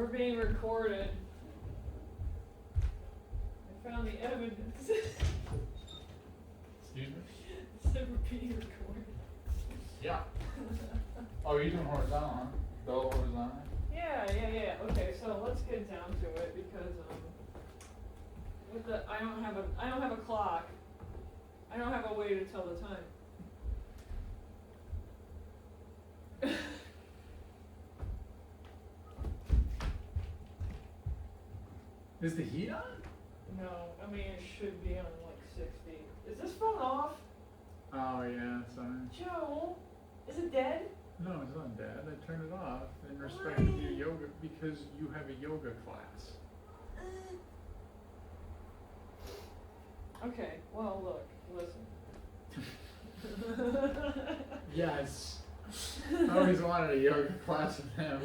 We're being recorded. I found the evidence. Excuse me? Said we're being recorded. Yeah. Oh, you're doing horizontal, huh? Double horizontal? Yeah. Okay, so let's get down to it because with the I don't have a clock. I don't have a way to tell the time. Is the heat on? No, I mean it should be on like 60. Is this phone off? Oh, yeah, it's on. Joe, is it dead? No, it's not dead. I turned it off in respect Why? of your yoga, because you have a yoga class. Okay, well look, listen. Yes. I always wanted a yoga class with him.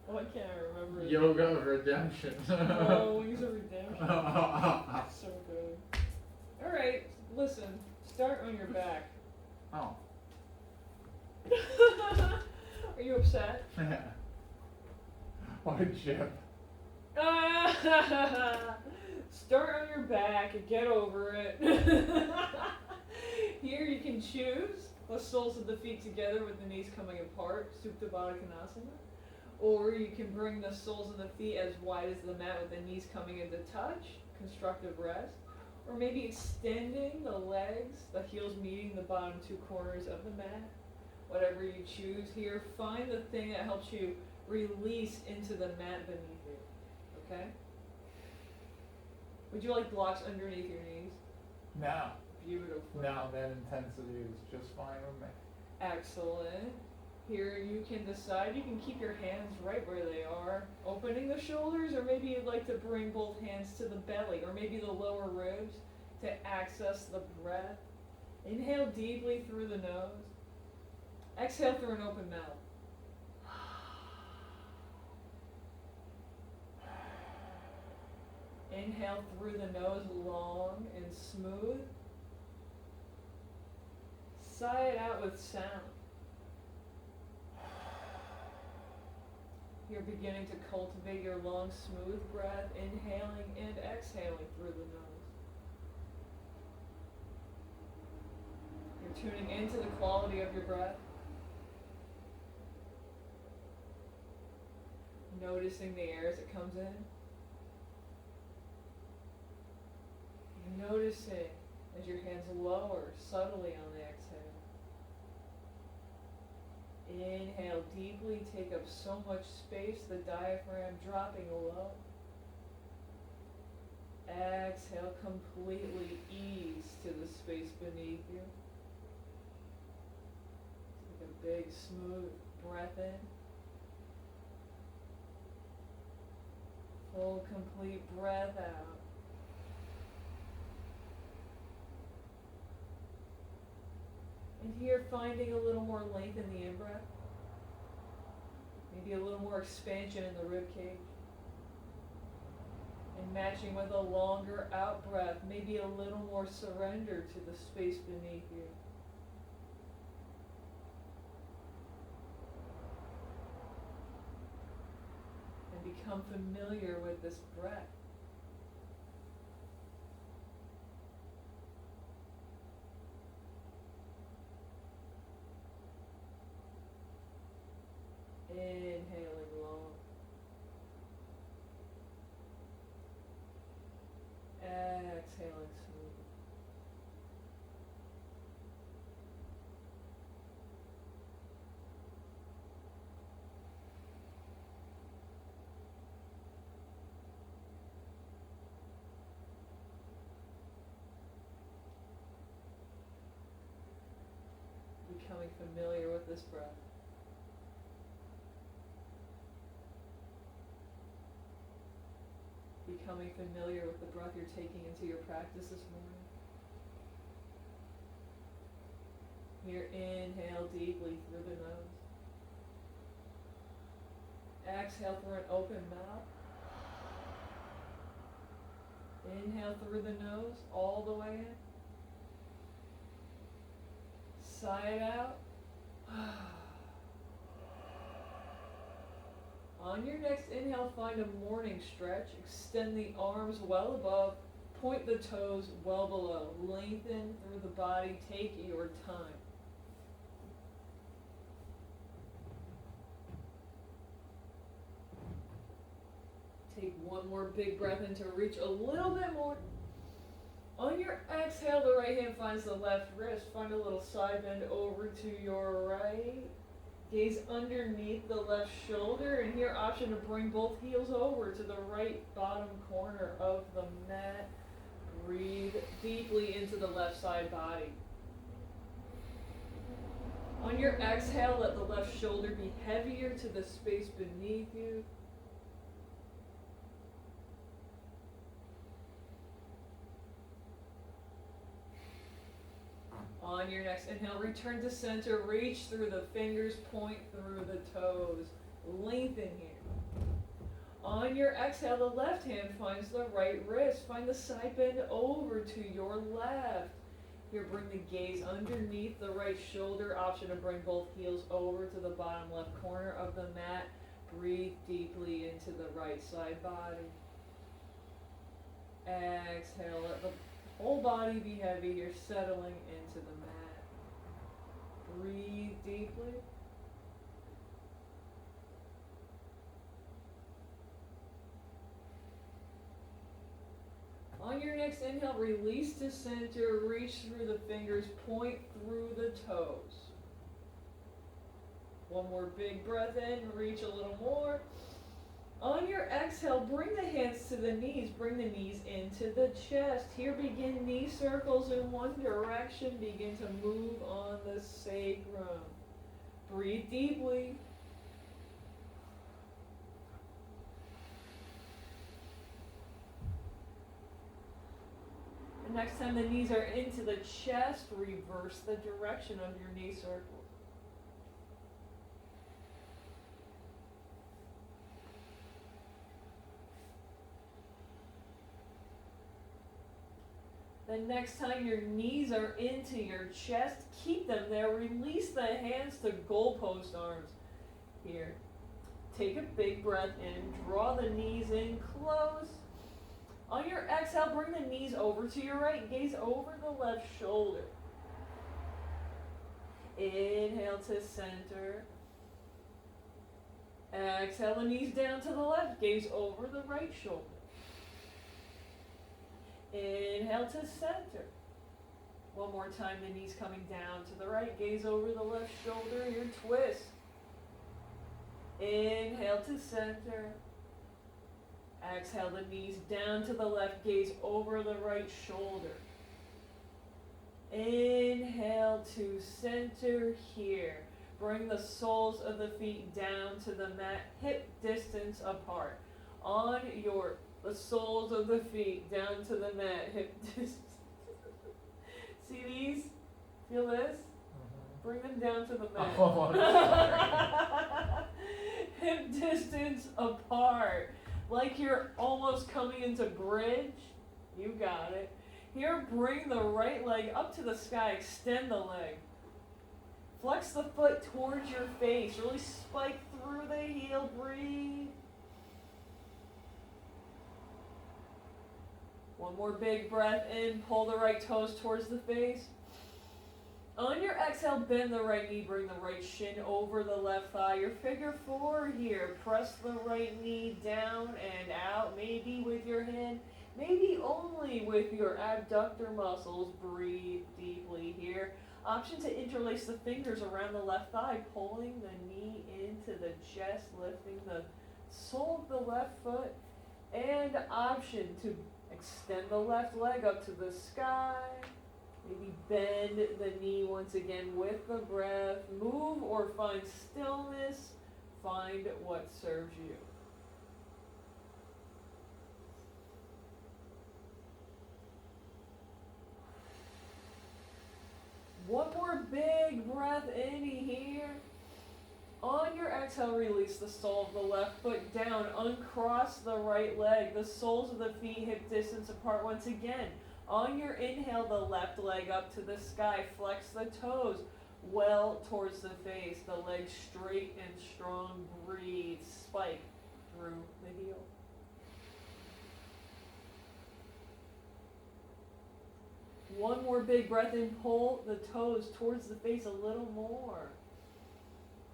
Why can't I remember? Yoga of redemption. Oh, Wings of Redemption. So good. Alright, listen, start on your back. Oh. Are you upset? What a chip. Start on your back and get over it. Here you can choose the soles of the feet together with the knees coming apart, Supta Baddha Konasana. Or you can bring the soles of the feet as wide as the mat with the knees coming into touch, constructive rest. Or maybe extending the legs, the heels meeting the bottom two corners of the mat. Whatever you choose here, find the thing that helps you release into the mat beneath you. Okay? Would you like blocks underneath your knees? No. Beautiful. No, that intensity is just fine with me. Excellent. Here you can decide, you can keep your hands right where they are, opening the shoulders, or maybe you'd like to bring both hands to the belly, or maybe the lower ribs to access the breath. Inhale deeply through the nose. Exhale through an open mouth. Inhale through the nose, long and smooth. Sigh it out with sound. You're beginning to cultivate your long, smooth breath, inhaling and exhaling through the nose. You're tuning into the quality of your breath. Noticing the air as it comes in. Noticing as your hands lower subtly on the exhale. Inhale deeply, take up so much space, the diaphragm dropping low. Exhale, completely ease to the space beneath you. Take a big, smooth breath in. Full, complete breath out. And here, finding a little more length in the in-breath. Maybe a little more expansion in the rib cage. And matching with a longer out-breath, maybe a little more surrender to the space beneath you. And become familiar with this breath. Inhaling long. Exhaling smooth. Becoming familiar with this breath. Becoming familiar with the breath you're taking into your practice this morning. Here, inhale deeply through the nose. Exhale through an open mouth. Inhale through the nose, all the way in. Sigh it out. On your next inhale, find a morning stretch. Extend the arms well above. Point the toes well below. Lengthen through the body. Take your time. Take one more big breath in to reach a little bit more. On your exhale, the right hand finds the left wrist. Find a little side bend over to your right. Gaze underneath the left shoulder, and here option to bring both heels over to the right bottom corner of the mat. Breathe deeply into the left side body. On your exhale, let the left shoulder be heavier to the space beneath you. On your next inhale, return to center, reach through the fingers, point through the toes, lengthen here. On your exhale, the left hand finds the right wrist, find the side bend over to your left. Here, bring the gaze underneath the right shoulder, option to bring both heels over to the bottom left corner of the mat. Breathe deeply into the right side body. Exhale, let the whole body be heavy. You're settling into the mat. Breathe deeply. On your next inhale, release to center, reach through the fingers, point through the toes. One more big breath in, reach a little more. On your exhale, bring the hands to the knees, bring the knees into the chest. Here begin knee circles in one direction, begin to move on the sacrum. Breathe deeply. And next time the knees are into the chest, reverse the direction of your knee circles. The next time your knees are into your chest, keep them there. Release the hands to goalpost arms. Here. Take a big breath in. Draw the knees in close. On your exhale, bring the knees over to your right. Gaze over the left shoulder. Inhale to center. Exhale the knees down to the left. Gaze over the right shoulder. Inhale to center. One more time, the knees coming down to the right. Gaze over the left shoulder, your twist. Inhale to center. Exhale the knees down to the left. Gaze over the right shoulder. Inhale to center here. Bring the soles of the feet down to the mat, hip distance apart. On the soles of the feet down to the mat, hip distance. See these? Feel this? Bring them down to the mat. Oh, hip distance apart. Like you're almost coming into bridge. You got it. Here, bring the right leg up to the sky. Extend the leg. Flex the foot towards your face. Really spike through the heel. Breathe. One more big breath in. Pull the right toes towards the face. On your exhale, bend the right knee. Bring the right shin over the left thigh. Your figure four here. Press the right knee down and out. Maybe with your hand. Maybe only with your abductor muscles. Breathe deeply here. Option to interlace the fingers around the left thigh. Pulling the knee into the chest. Lifting the sole of the left foot. And option to extend the left leg up to the sky. Maybe bend the knee once again with the breath. Move or find stillness. Find what serves you. One more big breath in here. On your exhale, release the sole of the left foot down. Uncross the right leg. The soles of the feet hip distance apart once again. On your inhale, the left leg up to the sky. Flex the toes. well towards the face. The legs straight and strong. Breathe. Spike through the heel. One more big breath in. Pull the toes towards the face a little more.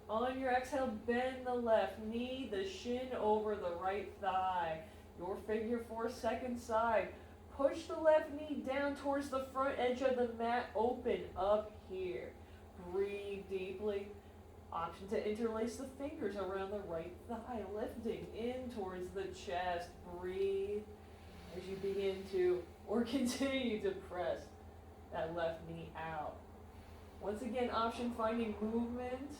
On your exhale, bend the left knee, the shin over the right thigh. Your figure 4 second side. Push the left knee down towards the front edge of the mat. Open up here. Breathe deeply. Option to interlace the fingers around the right thigh, lifting in towards the chest. Breathe as you begin to, or continue to press that left knee out. Once again, option finding movement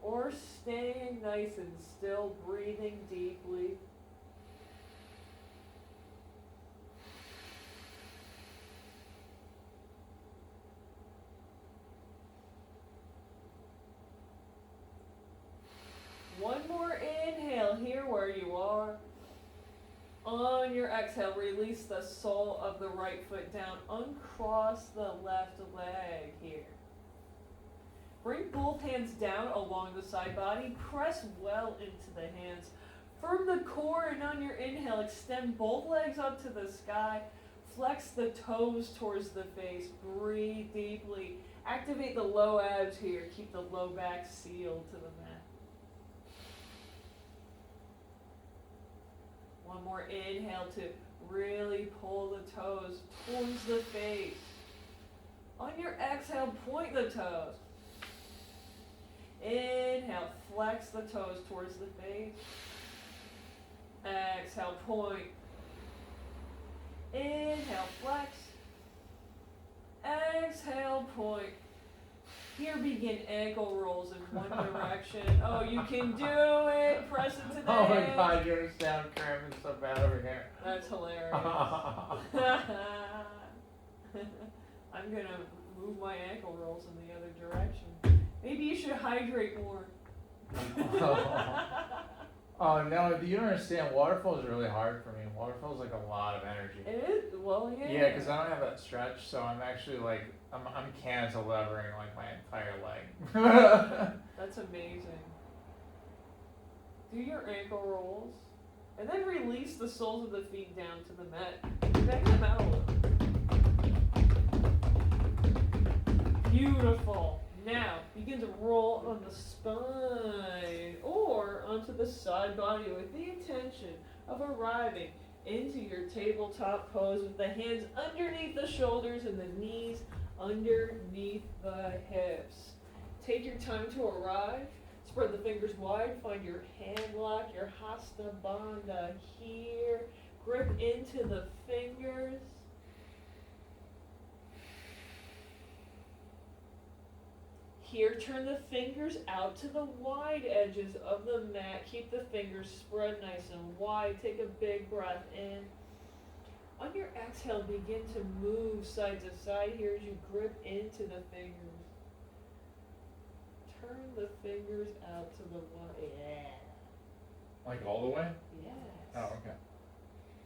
or staying nice and still, breathing deeply. One more inhale here where you are. On your exhale, release the sole of the right foot down. Uncross the left leg here. Bring both hands down along the side body. Press well into the hands. Firm the core, and on your inhale, extend both legs up to the sky. Flex the toes towards the face. Breathe deeply. Activate the low abs here. Keep the low back sealed to the mat. One more inhale to really pull the toes towards the face. On your exhale, point the toes. Inhale, flex the toes towards the face. Exhale, point. Inhale, flex. Exhale, point. Here begin ankle rolls in one direction. Oh, you can do it. Press into the Oh my hands. God, you're sound cramping so bad over here. That's hilarious. I'm gonna move my ankle rolls in the other direction. Maybe you should hydrate more. Oh no, do you understand? Waterfall is really hard for me. Waterfall is like a lot of energy. It is? Well, yeah. Yeah, because I don't have that stretch, so I'm actually like, I'm cantilevering like my entire leg. That's amazing. Do your ankle rolls, and then release the soles of the feet down to the mat. Bang them out a little. Beautiful. Now, begin to roll on the spine or onto the side body with the intention of arriving into your tabletop pose with the hands underneath the shoulders and the knees underneath the hips. Take your time to arrive. Spread the fingers wide. Find your hand lock, your hasta bandha here. Grip into the fingers. Here, turn the fingers out to the wide edges of the mat. Keep the fingers spread nice and wide. Take a big breath in. On your exhale, begin to move side to side here as you grip into the fingers. Turn the fingers out to the wide. Yeah. Like all the way? Yes. Oh, okay.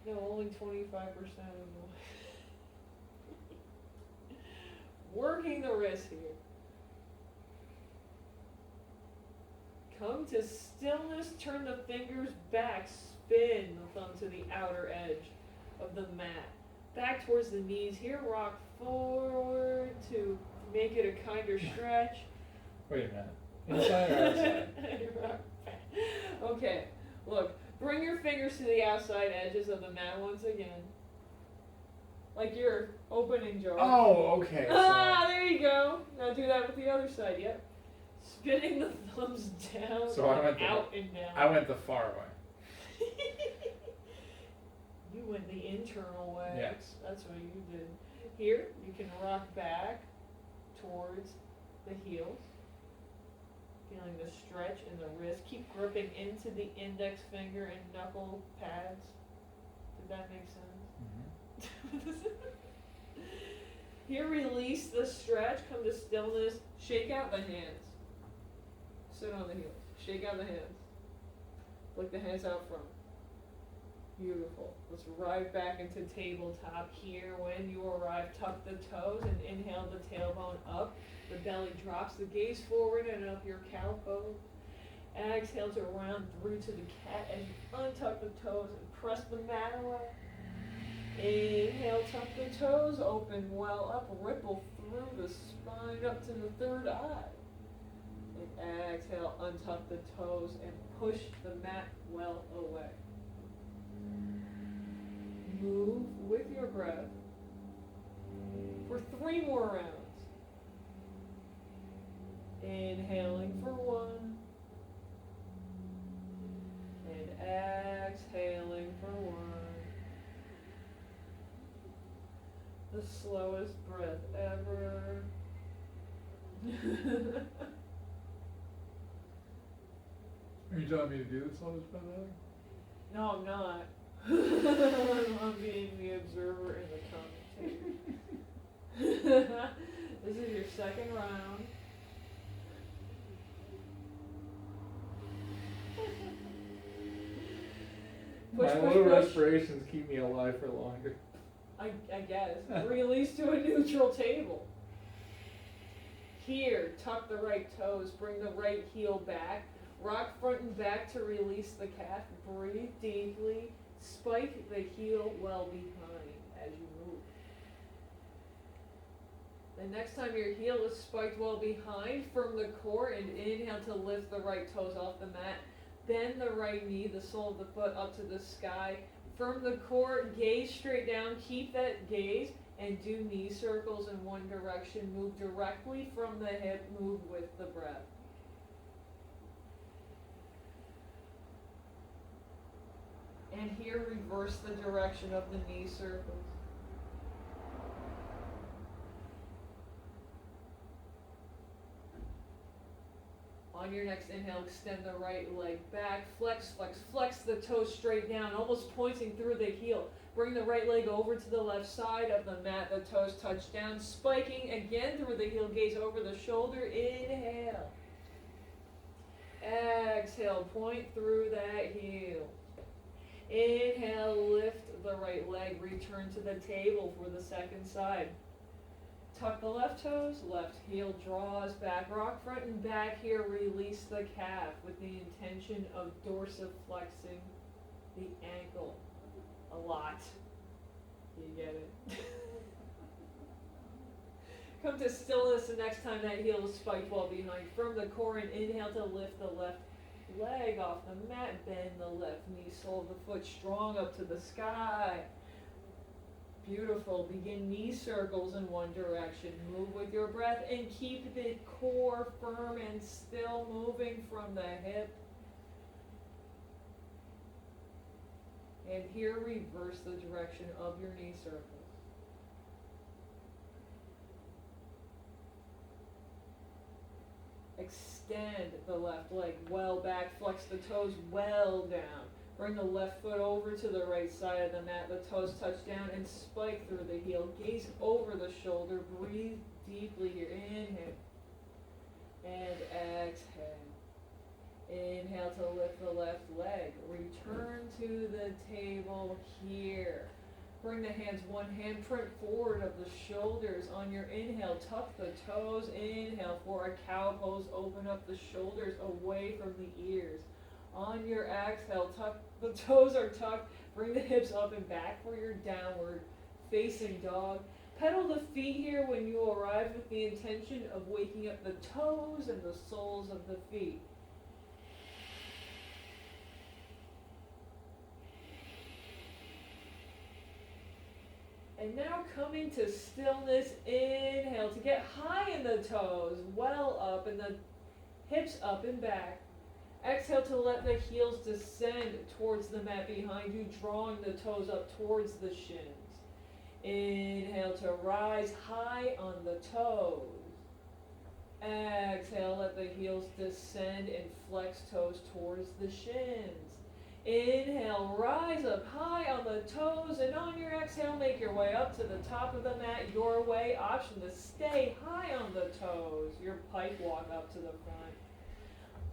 No, only 25% of the way. Working the wrist here. Come to stillness, turn the fingers back, spin the thumb to the outer edge of the mat. Back towards the knees. Here, rock forward to make it a kinder stretch. Wait a minute. Inside or outside? Rock back. Okay, look, bring your fingers to the outside edges of the mat once again. Like your opening jar. Oh, okay. Ah, there you go. Now do that with the other side, yep. Spinning the thumbs down, So I went out and down. I went the far way. You went the internal way. Yes. That's what you did. Here, you can rock back towards the heels. Feeling the stretch in the wrist. Keep gripping into the index finger and knuckle pads. Did that make sense? Mm-hmm. Here, release the stretch. Come to stillness. Shake out the hands. Sit on the heels. Shake out the hands. Flick the hands out front. Beautiful. Let's arrive back into tabletop here. When you arrive, tuck the toes and inhale the tailbone up. The belly drops, the gaze forward and up your cow pose. Exhale to round through to the cat as you untuck the toes and press the mat away. Inhale, tuck the toes, open well up, ripple through the spine up to the third eye. And exhale, untuck the toes and push the mat well away. Move with your breath for 3 more rounds. Inhaling for 1 and exhaling for 1. The slowest breath ever. Are you telling me to do this all this breath ever? No, I'm not. I'm being the observer and the commentator. This is your second round. Push, My push, low push. respirations keep me alive for longer. I guess. Release to a neutral table. Here, tuck the right toes, bring the right heel back. Rock front and back to release the calf. Breathe deeply. Spike the heel well behind as you move. The next time your heel is spiked well behind, from the core and inhale to lift the right toes off the mat. Bend the right knee, the sole of the foot up to the sky. From the core, gaze straight down. Keep that gaze and do knee circles in one direction. Move directly from the hip. Move with the breath. And here, reverse the direction of the knee circles. On your next inhale, extend the right leg back. Flex, flex, flex the toes straight down, almost pointing through the heel. Bring the right leg over to the left side of the mat. The toes touch down, spiking again through the heel. Gaze over the shoulder. Inhale. Exhale, point through that heel. Inhale, lift the right leg, return to the table for the second side. Tuck the left toes, left heel draws back, rock front and back here, release the calf with the intention of dorsiflexing the ankle a lot. You get it? Come to stillness the next time that heel is spiked well behind. From the core and inhale to lift the left leg off the mat, bend the left knee, sole of the foot strong up to the sky. Beautiful. Begin knee circles in one direction. Move with your breath and keep the core firm and still, moving from the hip. And here, reverse the direction of your knee circles. Extend the left leg well back, flex the toes well down. Bring the left foot over to the right side of the mat. The toes touch down and spike through the heel. Gaze over the shoulder. Breathe deeply here. Inhale. And exhale. Inhale to lift the left leg. Return to the table here. Bring the hands, one hand print forward of the shoulders. On your inhale, tuck the toes. Inhale for a cow pose. Open up the shoulders away from the ears. On your exhale, tuck the toes are tucked. Bring the hips up and back for your downward facing dog. Pedal the feet here when you arrive with the intention of waking up the toes and the soles of the feet. And now coming to stillness, inhale to get high in the toes, well up, and the hips up and back. Exhale to let the heels descend towards the mat behind you, drawing the toes up towards the shins. Inhale to rise high on the toes. Exhale, let the heels descend and flex toes towards the shins. Inhale, rise up high on the toes, and on your exhale, make your way up to the top of the mat. Your way, option to stay high on the toes. Your pike walk up to the front.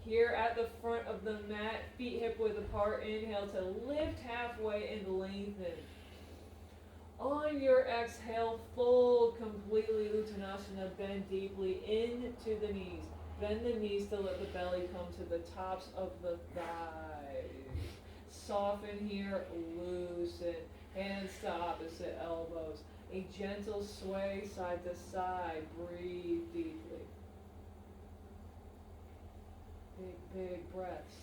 Here at the front of the mat, feet hip width apart. Inhale to lift halfway and lengthen. On your exhale, fold completely, Uttanasana, bend deeply into the knees. Bend the knees to let the belly come to the tops of the thighs. Soften here, loosen. Hands to opposite elbows. A gentle sway side to side. Breathe deeply. Big breaths.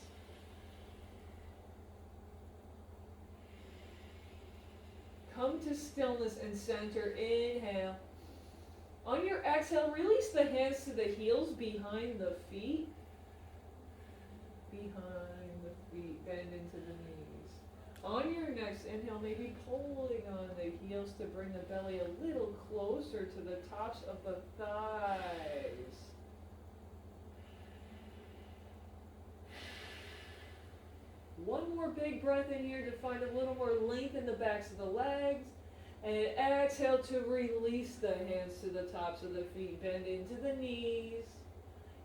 Come to stillness and center. Inhale. On your exhale, release the hands to the heels behind the feet. Behind the feet. Bend into the knees. On your next inhale, maybe pulling on the heels to bring the belly a little closer to the tops of the thighs. One more big breath in here to find a little more length in the backs of the legs. And exhale to release the hands to the tops of the feet. Bend into the knees.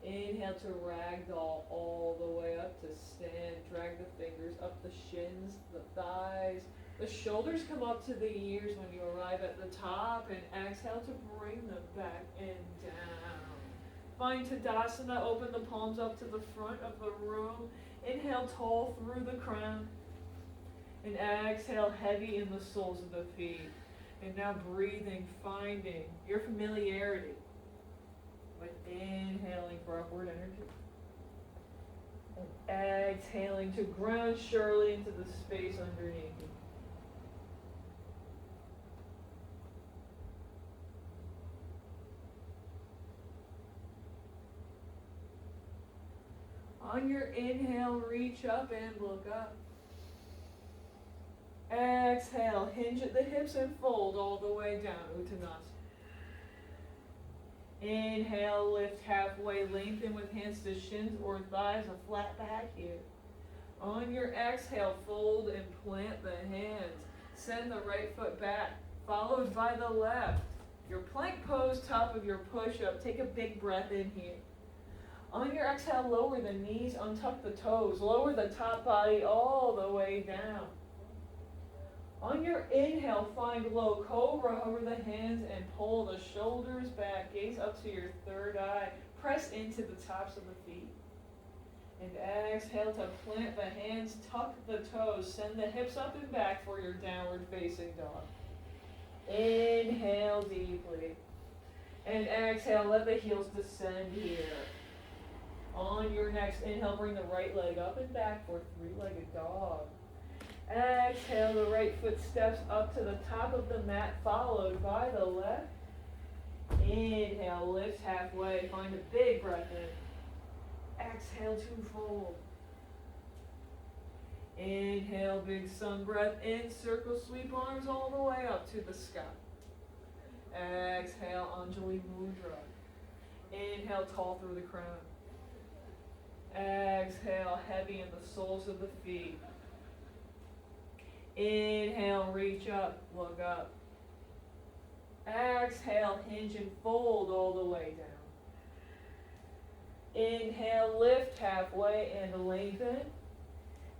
Inhale to ragdoll all the way up to stand. Drag the fingers up the shins, the thighs. The shoulders come up to the ears when you arrive at the top. And exhale to bring them back and down. Find Tadasana. Open the palms up to the front of the room. Inhale tall through the crown. And exhale heavy in the soles of the feet. And now breathing, finding your familiarity with inhaling for upward energy. And exhaling to ground surely into the space underneath you. On your inhale, reach up and look up. Exhale, hinge at the hips and fold all the way down, Uttanasana. Inhale, lift halfway, lengthen with hands to shins or thighs, a flat back here. On your exhale, fold and plant the hands. Send the right foot back, followed by the left. Your plank pose, top of your push-up. Take a big breath in here. On your exhale, lower the knees, untuck the toes, lower the top body all the way down. On your inhale, find low cobra, hover the hands and pull the shoulders back, gaze up to your third eye, press into the tops of the feet. And exhale to plant the hands, tuck the toes, send the hips up and back for your downward facing dog. Inhale deeply. And exhale, let the heels descend here. On your next inhale, bring the right leg up and back for three-legged dog. Exhale, the right foot steps up to the top of the mat, followed by the left. Inhale, lift halfway, find a big breath in. Exhale to fold. Inhale, big sun breath in, circle, sweep arms all the way up to the sky. Exhale, Anjali Mudra. Inhale, tall through the crown. Exhale, heavy in the soles of the feet. Inhale, reach up, look up. Exhale, hinge and fold all the way down. Inhale, lift halfway and lengthen.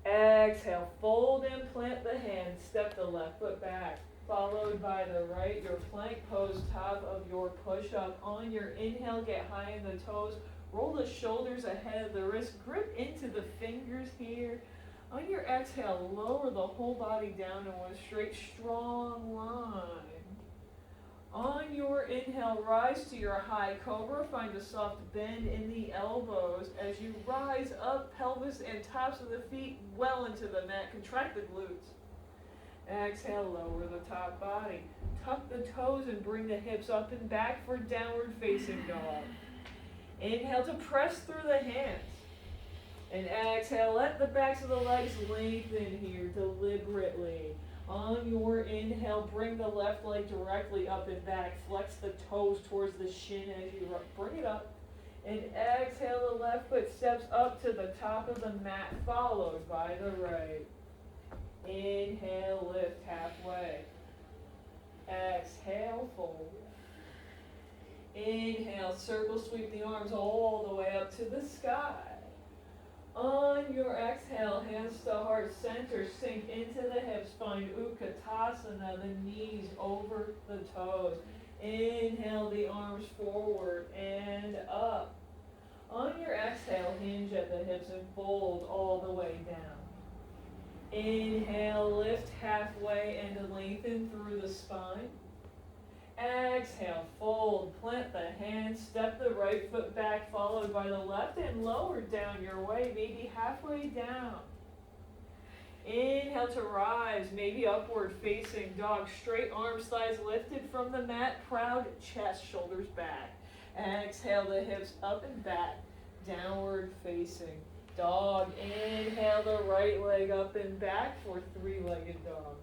Exhale, fold and plant the hands. Step the left foot back, followed by the right. Your plank pose, top of your push-up. On your inhale, get high in the toes. Roll the shoulders ahead of the wrist. Grip into the fingers here. On your exhale, lower the whole body down in one straight, strong line. On your inhale, rise to your high cobra. Find a soft bend in the elbows. As you rise up, pelvis and tops of the feet well into the mat. Contract the glutes. Exhale, lower the top body. Tuck the toes and bring the hips up and back for downward facing dog. Inhale to press through the hands. And exhale, let the backs of the legs lengthen here deliberately. On your inhale, bring the left leg directly up and back. Flex the toes towards the shin as you bring it up. And exhale, the left foot steps up to the top of the mat, followed by the right. Inhale, lift halfway. Exhale, fold. Inhale, circle, sweep the arms all the way up to the sky. On your exhale, hands to heart center, sink into the hips, find Utkatasana, the knees over the toes. Inhale the arms forward and up. On your exhale, hinge at the hips and fold all the way down. Inhale, lift halfway and lengthen through the spine. Exhale, fold, plant the hands, step the right foot back, followed by the left, and lower down your way, maybe halfway down. Inhale to rise, maybe upward facing dog, straight arms, thighs lifted from the mat, proud chest, shoulders back. Exhale the hips up and back, downward facing dog. Inhale the right leg up and back for three-legged dog.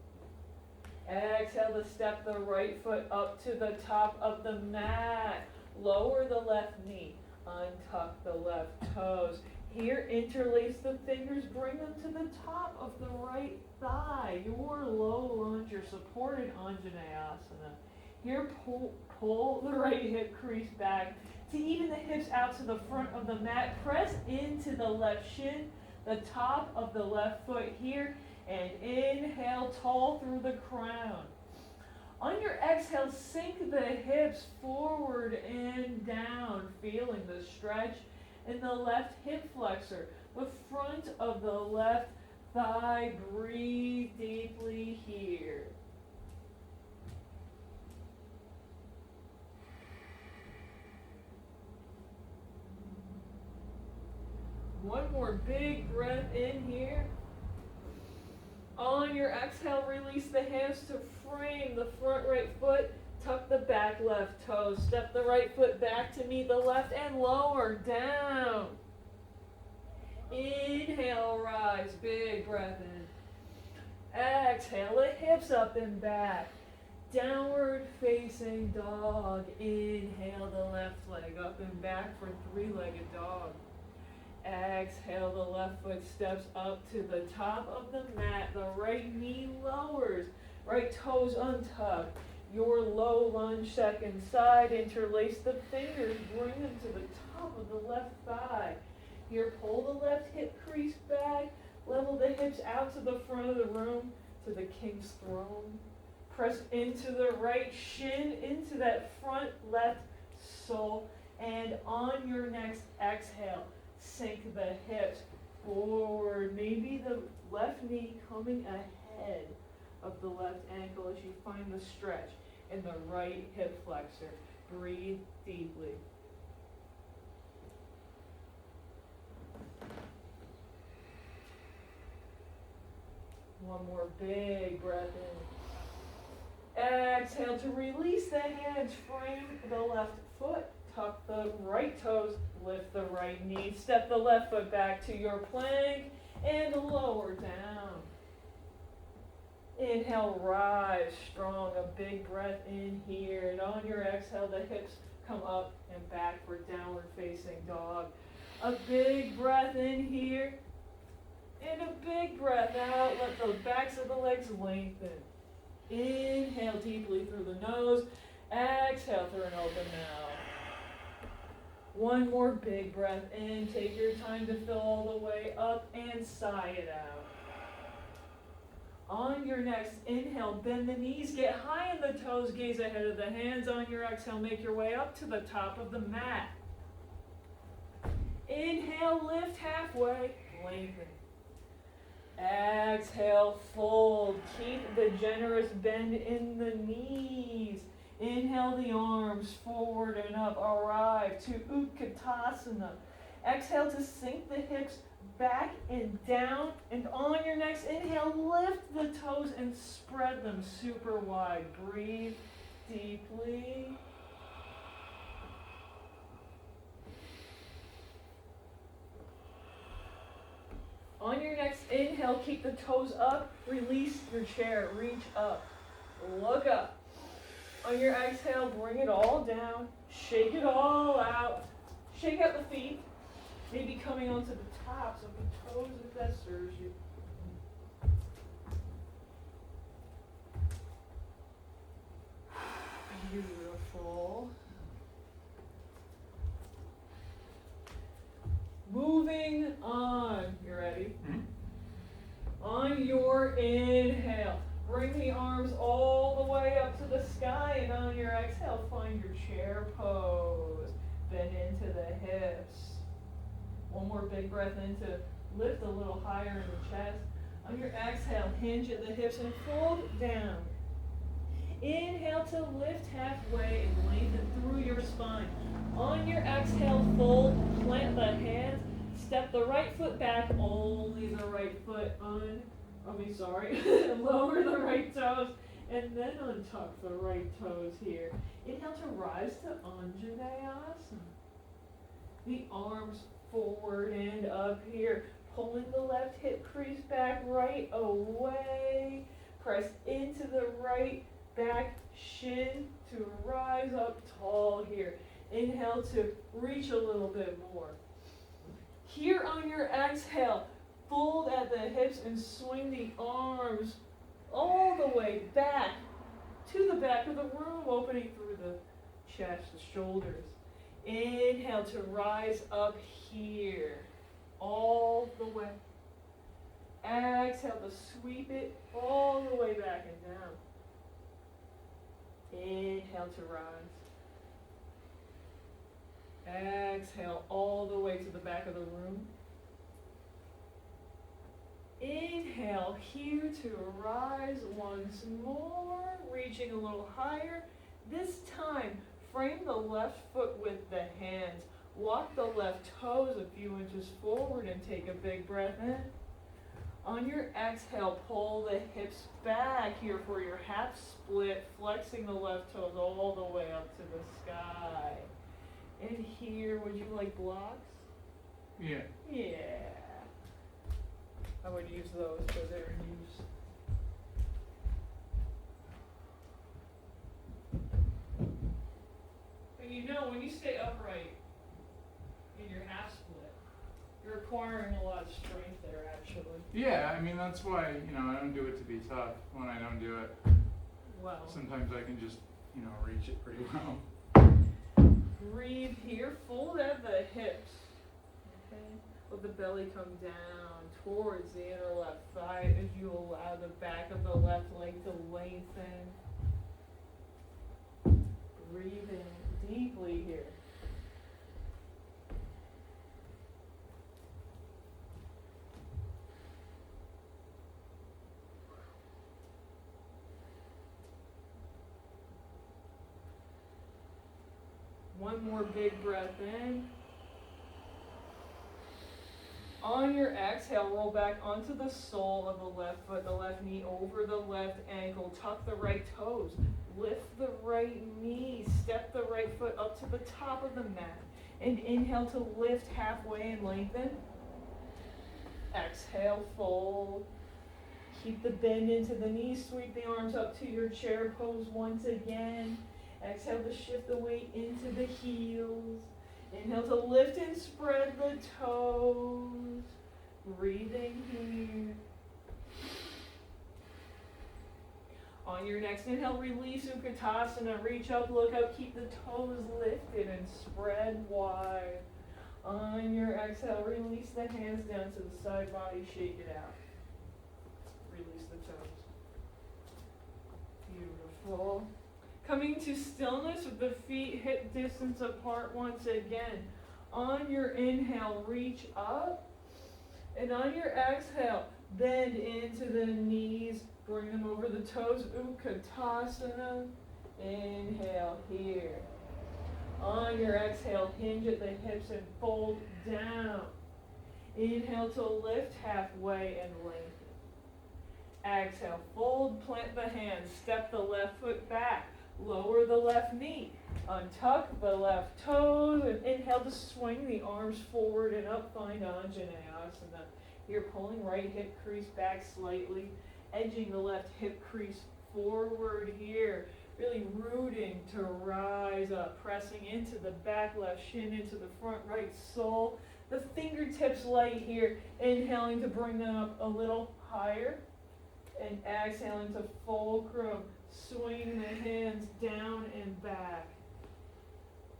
Exhale to step the right foot up to the top of the mat. Lower the left knee. Untuck the left toes. Here, interlace the fingers. Bring them to the top of the right thigh. Your low lunge, your supported Anjaneyasana. Here, pull the right hip crease back to even the hips out to the front of the mat. Press into the left shin, the top of the left foot here. And inhale, tall through the crown. On your exhale, sink the hips forward and down, feeling the stretch in the left hip flexor, the front of the left thigh. Breathe deeply here. One more big breath in here. On your exhale, release the hands to frame the front right foot. Tuck the back left toe. Step the right foot back to meet the left and lower down. Inhale, rise. Big breath in. Exhale, the hips up and back. Downward facing dog. Inhale, the left leg up and back for three-legged dog. Exhale, the left foot steps up to the top of the mat. The right knee lowers. Right toes untucked. Your low lunge second side. Interlace the fingers. Bring them to the top of the left thigh. Here, pull the left hip crease back. Level the hips out to the front of the room, to the king's throne. Press into the right shin, into that front left sole. And on your next exhale, sink the hips forward. Maybe the left knee coming ahead of the left ankle as you find the stretch in the right hip flexor. Breathe deeply. One more big breath in. Exhale to release the hands. Frame the left foot. Tuck the right toes, lift the right knee, step the left foot back to your plank, and lower down. Inhale, rise strong, a big breath in here, and on your exhale, the hips come up and back for downward facing dog. A big breath in here, and a big breath out. Let the backs of the legs lengthen. Inhale deeply through the nose, exhale through an open mouth. One more big breath in. Take your time to fill all the way up and sigh it out. On your next inhale, bend the knees, get high in the toes, gaze ahead of the hands. On your exhale, make your way up to the top of the mat. Inhale, lift halfway, lengthen. Exhale, fold. Keep the generous bend in the knees. Inhale the arms forward and up. Arrive to Utkatasana. Exhale to sink the hips back and down. And on your next inhale, lift the toes and spread them super wide. Breathe deeply. On your next inhale, keep the toes up. Release your chair. Reach up. Look up. On your exhale, bring it all down. Shake it all out. Shake out the feet. Maybe coming onto the tops of the toes if that serves you. Beautiful. Moving on. find your chair pose. Bend into the hips. One more big breath in to lift a little higher in the chest. On your exhale, hinge at the hips and fold down. Inhale to lift halfway and lengthen through your spine. On your exhale, fold, plant the hands, step the right foot back, only the right foot lower the right toes, and then untuck the right toes here. Inhale to rise to Anjaneyasana. The arms forward and up here, pulling the left hip crease back, right away. Press into the right back shin to rise up tall here. Inhale to reach a little bit more. Here on your exhale, fold at the hips and swing the arms all the way back to the back of the room, opening through the chest, the shoulders. Inhale to rise up here, all the way. Exhale to sweep it all the way back and down. Inhale to rise. Exhale all the way to the back of the room. Inhale here to rise once more, reaching a little higher. This time, frame the left foot with the hands. Walk the left toes a few inches forward and take a big breath in. On your exhale, pull the hips back here for your half split, flexing the left toes all the way up to the sky. And here, would you like blocks? Yeah. Yeah. I would use those for their use. But you know, when you stay upright in your half split, you're acquiring a lot of strength there, actually. Yeah, I mean, that's why, I don't do it to be tough when I don't do it. Well, Sometimes I can just, reach it pretty well. breathe here, fold at the hips. Okay? Let the belly come down towards the inner left thigh as you allow the back of the left leg to lengthen. Breathe in deeply here. One more big breath in. On your exhale, roll back onto the sole of the left foot, the left knee over the left ankle. Tuck the right toes. Lift the right knee. Step the right foot up to the top of the mat. And inhale to lift halfway and lengthen. Exhale, fold. Keep the bend into the knees. Sweep the arms up to your chair pose once again. Exhale to shift the weight into the heels. Inhale to lift and spread the toes. Breathing here. On your next inhale, release Utkatasana. Reach up, look up, keep the toes lifted and spread wide. On your exhale, release the hands down to the side body, shake it out. Release the toes. Beautiful. Coming to stillness with the feet hip distance apart once again. On your inhale, reach up. And on your exhale, bend into the knees. Bring them over the toes. Utkatasana. Inhale here. On your exhale, hinge at the hips and fold down. Inhale to lift halfway and lengthen. Exhale, fold, plant the hands. Step the left foot back. Lower the left knee, untuck the left toes, and inhale to swing the arms forward and up, find Anjaneyasana. You're pulling right hip crease back slightly, edging the left hip crease forward here, really rooting to rise up, pressing into the back left shin, into the front right sole, the fingertips light here, inhaling to bring them up a little higher, and exhaling to fulcrum. Swing the hands down and back.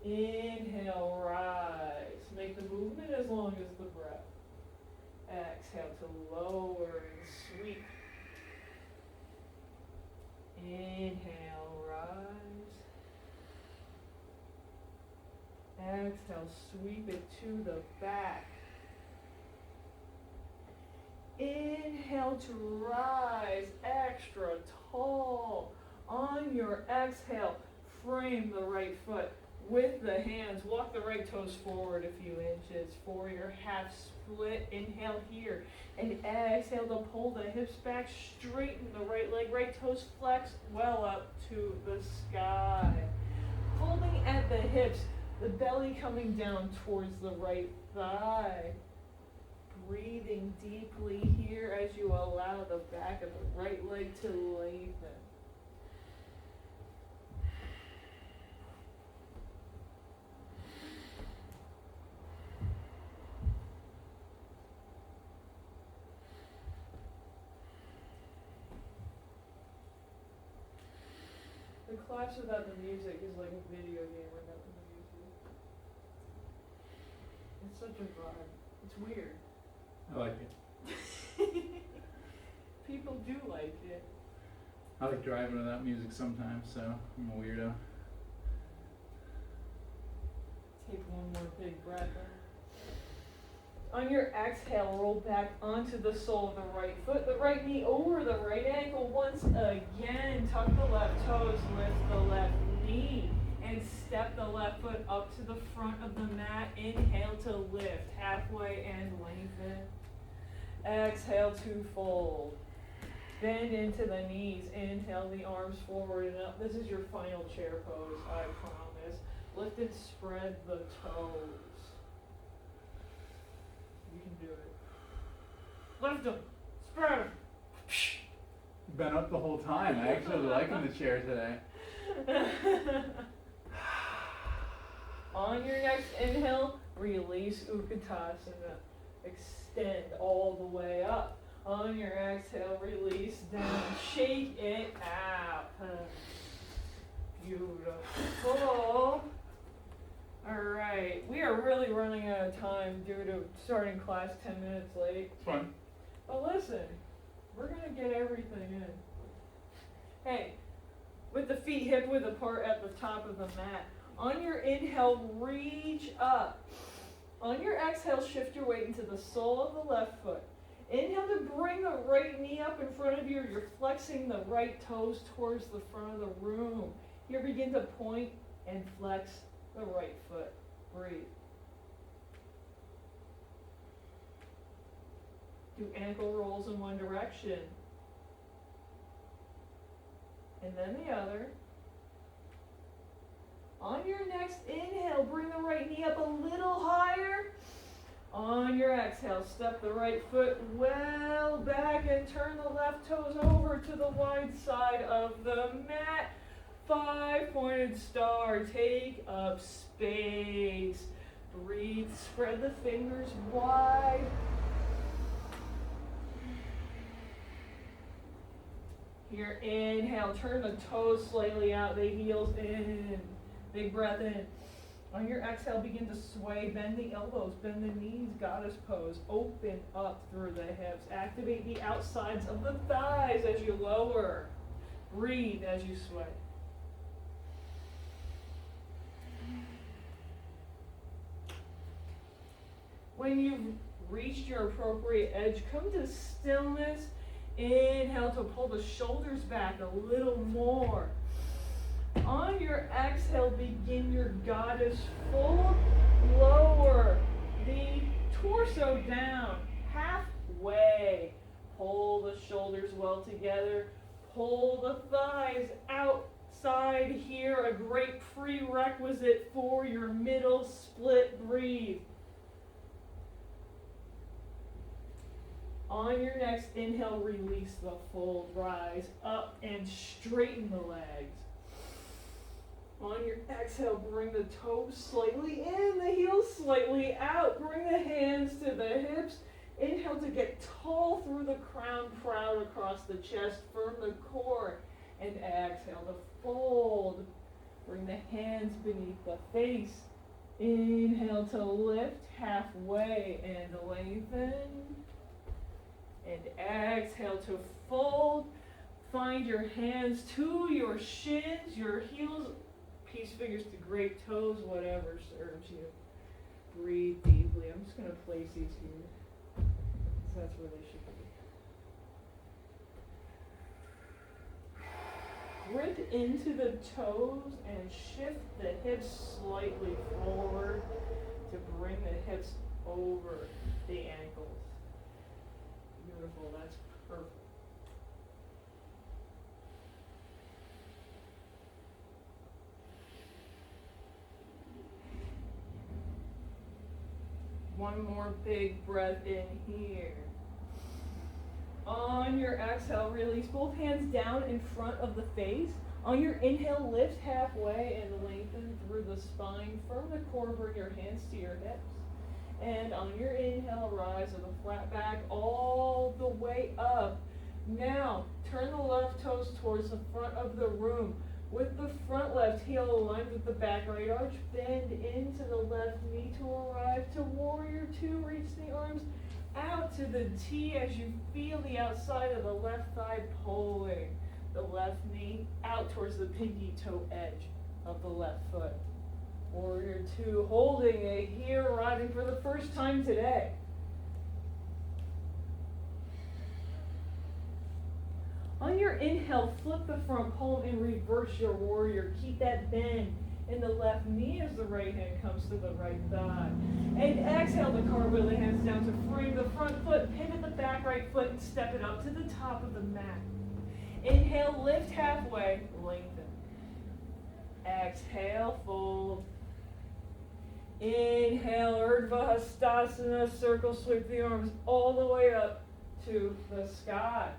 Inhale, rise. Make the movement as long as the breath. Exhale to lower and sweep. Inhale, rise. Exhale, sweep it to the back. Inhale to rise extra tall. On your exhale, frame the right foot with the hands. Walk the right toes forward a few inches for your half split. Inhale here. And exhale to pull the hips back. Straighten the right leg. Right toes flex well up to the sky. Holding at the hips. The belly coming down towards the right thigh. Breathing deeply here as you allow the back of the right leg to lengthen. The class without the music is like a video game without the music. It's such a vibe. It's weird. I like it. People do like it. I like driving without music sometimes, so I'm a weirdo. Take one more big breath in. On your exhale, roll back onto the sole of the right foot, the right knee over the right ankle. Once again, tuck the left toes, lift the left knee, and step the left foot up to the front of the mat. Inhale to lift halfway and lengthen. Exhale to fold. Bend into the knees. Inhale the arms forward and up. This is your final chair pose, I promise. Lift and spread the toes. You can do it. Lift them. Spread them. Been up the whole time. I actually like in the chair today. On your next inhale, release Utkatasana. Extend all the way up. On your exhale, release down. Shake it out. Beautiful. Alright, we are really running out of time due to starting class 10 minutes late. It's fun. But listen, we're going to get everything in. Hey, with the feet hip width apart at the top of the mat. On your inhale, reach up. On your exhale, shift your weight into the sole of the left foot. Inhale to bring the right knee up in front of you. You're flexing the right toes towards the front of the room. Here, begin to point and flex the right foot. Breathe. Do ankle rolls in one direction. And then the other. On your next inhale, bring the right knee up a little higher. On your exhale, step the right foot well back and turn the left toes over to the wide side of the mat. 5-pointed star. Take up space. Breathe. Spread the fingers wide. Here, inhale. Turn the toes slightly out. The heels in. Big breath in. On your exhale, begin to sway. Bend the elbows. Bend the knees. Goddess pose. Open up through the hips. Activate the outsides of the thighs as you lower. Breathe as you sway. When you've reached your appropriate edge, come to stillness. Inhale to pull the shoulders back a little more. On your exhale, begin your goddess fold. Lower the torso down halfway. Pull the shoulders well together. Pull the thighs outside here. A great prerequisite for your middle split. Breathe. On your next inhale, release the fold. Rise up and straighten the legs. On your exhale, bring the toes slightly in, the heels slightly out. Bring the hands to the hips. Inhale to get tall through the crown, proud across the chest. Firm the core. And exhale to fold. Bring the hands beneath the face. Inhale to lift halfway and lengthen. And exhale to fold. Find your hands to your shins, your heels peace fingers to great toes, whatever serves you. Breathe deeply. I'm just going to place these here, because that's where they should be. Grip into the toes and shift the hips slightly forward to bring the hips over the ankles. Beautiful, that's perfect. One more big breath in here. On your exhale, release both hands down in front of the face. On your inhale, lift halfway and lengthen through the spine. Firm the core, bring your hands to your hips. And on your inhale, rise with a flat back all the way up. Now, turn the left toes towards the front of the room. With the front left heel aligned with the back right arch, bend into the left knee to arrive to warrior two. Reach the arms out to the T as you feel the outside of the left thigh pulling the left knee out towards the pinky toe edge of the left foot. Warrior two, holding it here, arriving for the first time today. On your inhale, flip the front palm and reverse your warrior. Keep that bend in the left knee as the right hand comes to the right thigh. And exhale to cartwheel the hands down to frame the front foot, pivot the back right foot, and step it up to the top of the mat. Inhale, lift halfway, lengthen. Exhale, fold. Inhale, Urdhva Hastasana, circle, sweep the arms all the way up to the sky.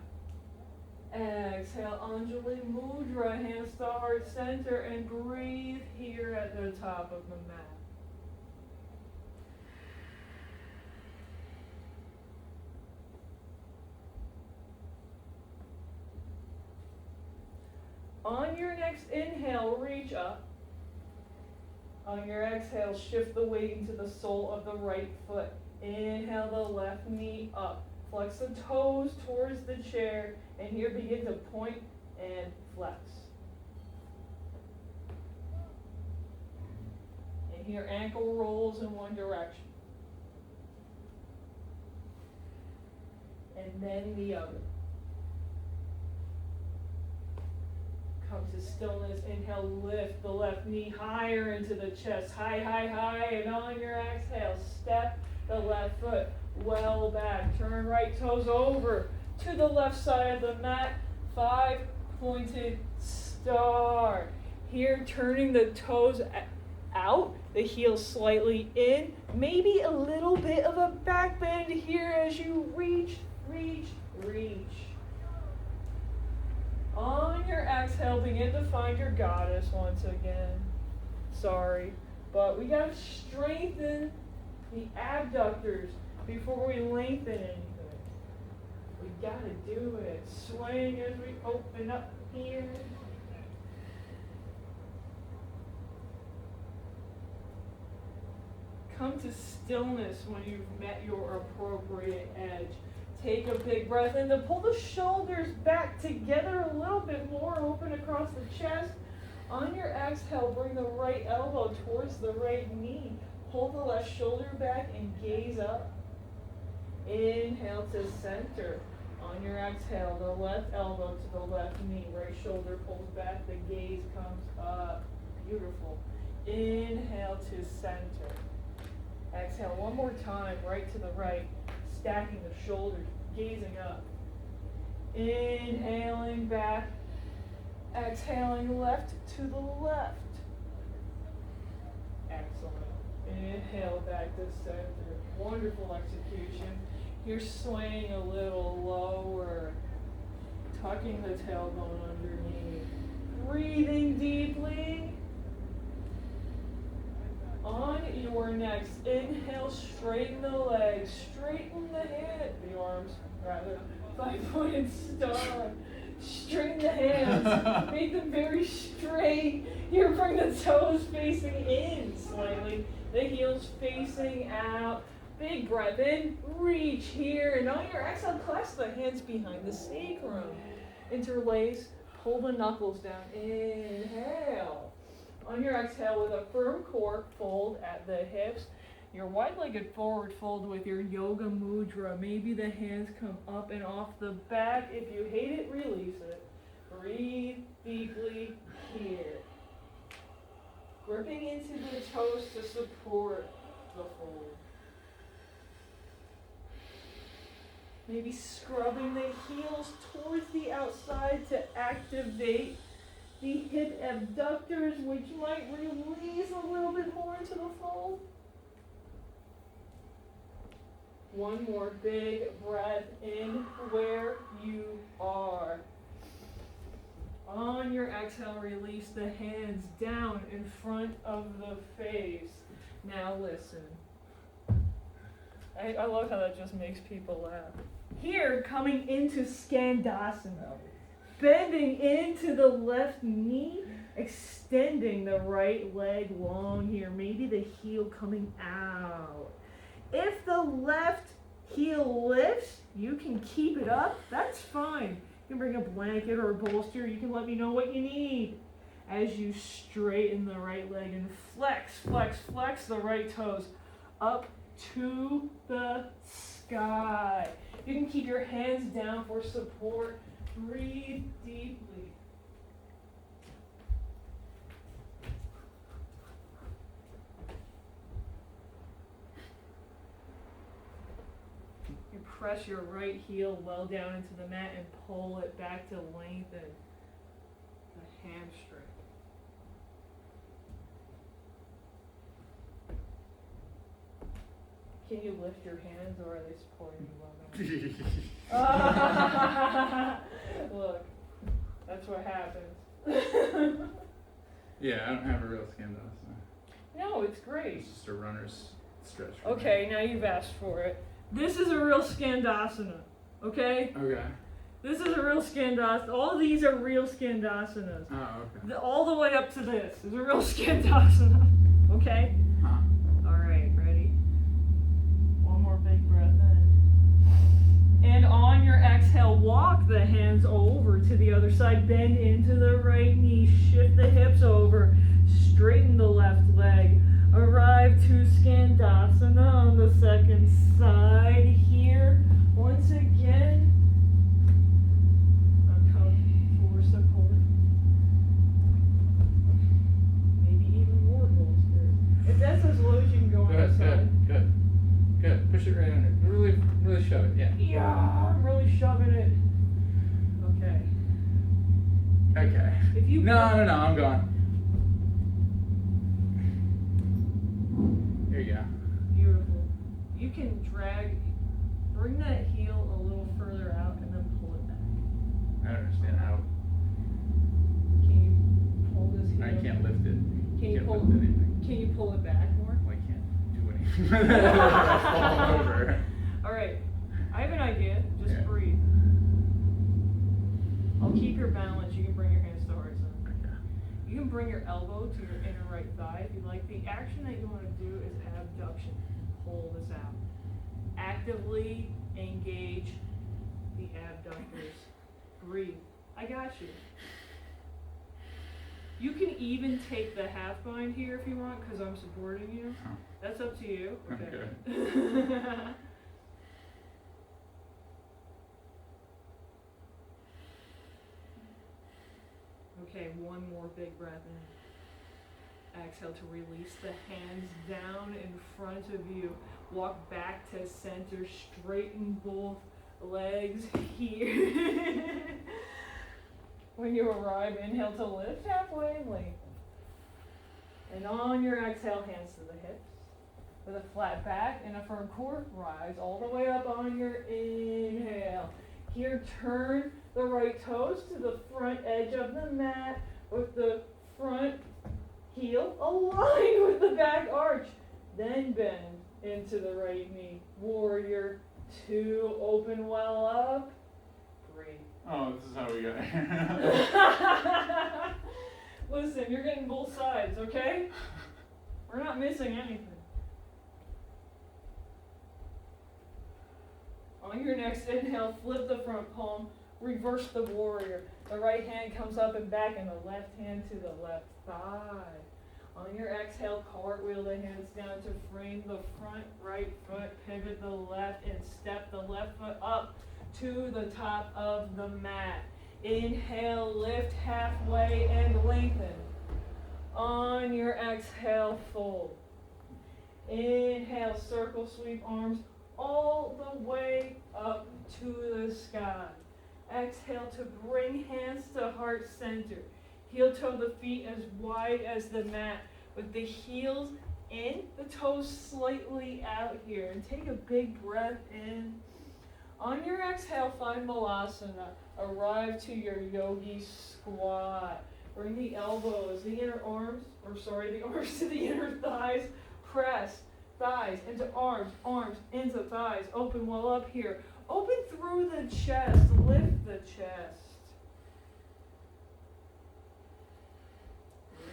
Exhale, Anjali Mudra, hands to heart center, and breathe here at the top of the mat. On your next inhale, reach up. On your exhale, shift the weight into the sole of the right foot. Inhale the left knee up. Flex the toes towards the chair, and here begin to point and flex. And here ankle rolls in one direction. And then the other. Come to stillness. Inhale, lift the left knee higher into the chest. High, high, high. And on your exhale, step the left foot well back. Turn right toes over to the left side of the mat. 5-pointed star. Here, turning the toes out, the heels slightly in. Maybe a little bit of a back bend here as you reach, reach, reach. On your exhale, begin to find your goddess once again. Sorry, but we got to strengthen the abductors before we lengthen anything. We got to do it. Swing as we open up here. Come to stillness when you've met your appropriate edge. Take a big breath in to pull the shoulders back together a little bit more, open across the chest. On your exhale, bring the right elbow towards the right knee. Pull the left shoulder back and gaze up. Inhale to center. On your exhale, the left elbow to the left knee. Right shoulder pulls back, the gaze comes up. Beautiful. Inhale to center. Exhale one more time, right to the right. Stacking the shoulders, gazing up. Inhaling back. Exhaling left to the left. Excellent. Inhale back to center. Wonderful execution. You're swaying a little lower. Tucking the tailbone underneath. Breathing deeply. On your next inhale, straighten the legs, straighten the arms, rather. 5-pointed star. Straighten the hands, make them very straight. Here, bring the toes facing in slightly, the heels facing out. Big breath in, reach here, and on your exhale, clasp the hands behind the sacrum. Interlace, pull the knuckles down. Inhale. On your exhale, with a firm core, fold at the hips. Your wide-legged forward fold with your yoga mudra. Maybe the hands come up and off the back. If you hate it, release it. Breathe deeply here. Gripping into the toes to support the fold. Maybe scrubbing the heels towards the outside to activate the hip abductors, which might release a little bit more into the fold. One more big breath in where you are. On your exhale, release the hands down in front of the face. Now listen. I love how that just makes people laugh. Here, coming into Skandasana. Bending into the left knee, extending the right leg long here. Maybe the heel coming out. If the left heel lifts, you can keep it up. That's fine. You can bring a blanket or a bolster. You can let me know what you need. As you straighten the right leg and flex, flex, flex the right toes up to the sky. You can keep your hands down for support. Breathe deeply. You press your right heel well down into the mat and pull it back to lengthen the hamstring. Can you lift your hands, or are they supporting you well? Look, that's what happens. Yeah, I don't have a real Skandasana. No, it's great. It's just a runner's stretch. For Okay, now you've asked for it. This is a real Skandasana, okay? Me. Okay. This is a real Skandasana. All of these are real Skandasanas. Oh, okay. All the way up to this is a real Skandasana, okay? Huh. All right, ready? One more big breath in. And on your exhale, walk the hands over to the other side. Bend into the right knee. Shift the hips over. Straighten the left leg. Arrive to Skandasana on the second side here. Once again, I'm coming for support. Maybe even more bolster. If that's as low as you can go on the Good, side. good, good. Good. Push it right under. Really, really shove it. Yeah. Yeah, I'm really shoving it. Okay. Okay. If you No, I'm gone. Here you go. Beautiful. You can bring that heel a little further out and then pull it back. I don't understand how. Can you pull this heel? I can't lift it. Can you Can't pull? lift anything. Can you pull it back more? Well, I can't do anything. I fall over. All right. I have an idea. Just Yeah. breathe. I'll keep your balance. You can bring your hands to heart center. Okay. You can bring your elbow to your inner right thigh if you like. The action that you want to do is abduction. Pull this out. Actively engage the abductors. Breathe. I got you. You can even take the half bind here if you want, because I'm supporting you. Oh. That's up to you. Okay. Okay, one more big breath in. Exhale to release the hands down in front of you. Walk back to center. Straighten both legs here. When you arrive, inhale to lift halfway and lengthen. And on your exhale, hands to the hips. With a flat back and a firm core, rise all the way up on your inhale. Here, turn the right toes to the front edge of the mat with the front heel aligned with the back arch. Then bend into the right knee. Warrior 2, open well up. Breathe. Oh, this is how we got here. Listen, you're getting both sides, okay? We're not missing anything. On your next inhale, flip the front palm, reverse the warrior. The right hand comes up and back and the left hand to the left thigh. On your exhale, cartwheel the hands down to frame the front right foot, pivot the left, and step the left foot up to the top of the mat. Inhale, lift halfway and lengthen. On your exhale, fold. Inhale, circle sweep arms all the way up to the sky. Exhale to bring hands to heart center. Heel toe the feet as wide as the mat with the heels in, the toes slightly out here. And take a big breath in. On your exhale, find Malasana. Arrive to your yogi squat. Bring the elbows, the arms to the inner thighs. Press thighs into arms, arms into thighs. Open well up here. Open through the chest. Lift the chest.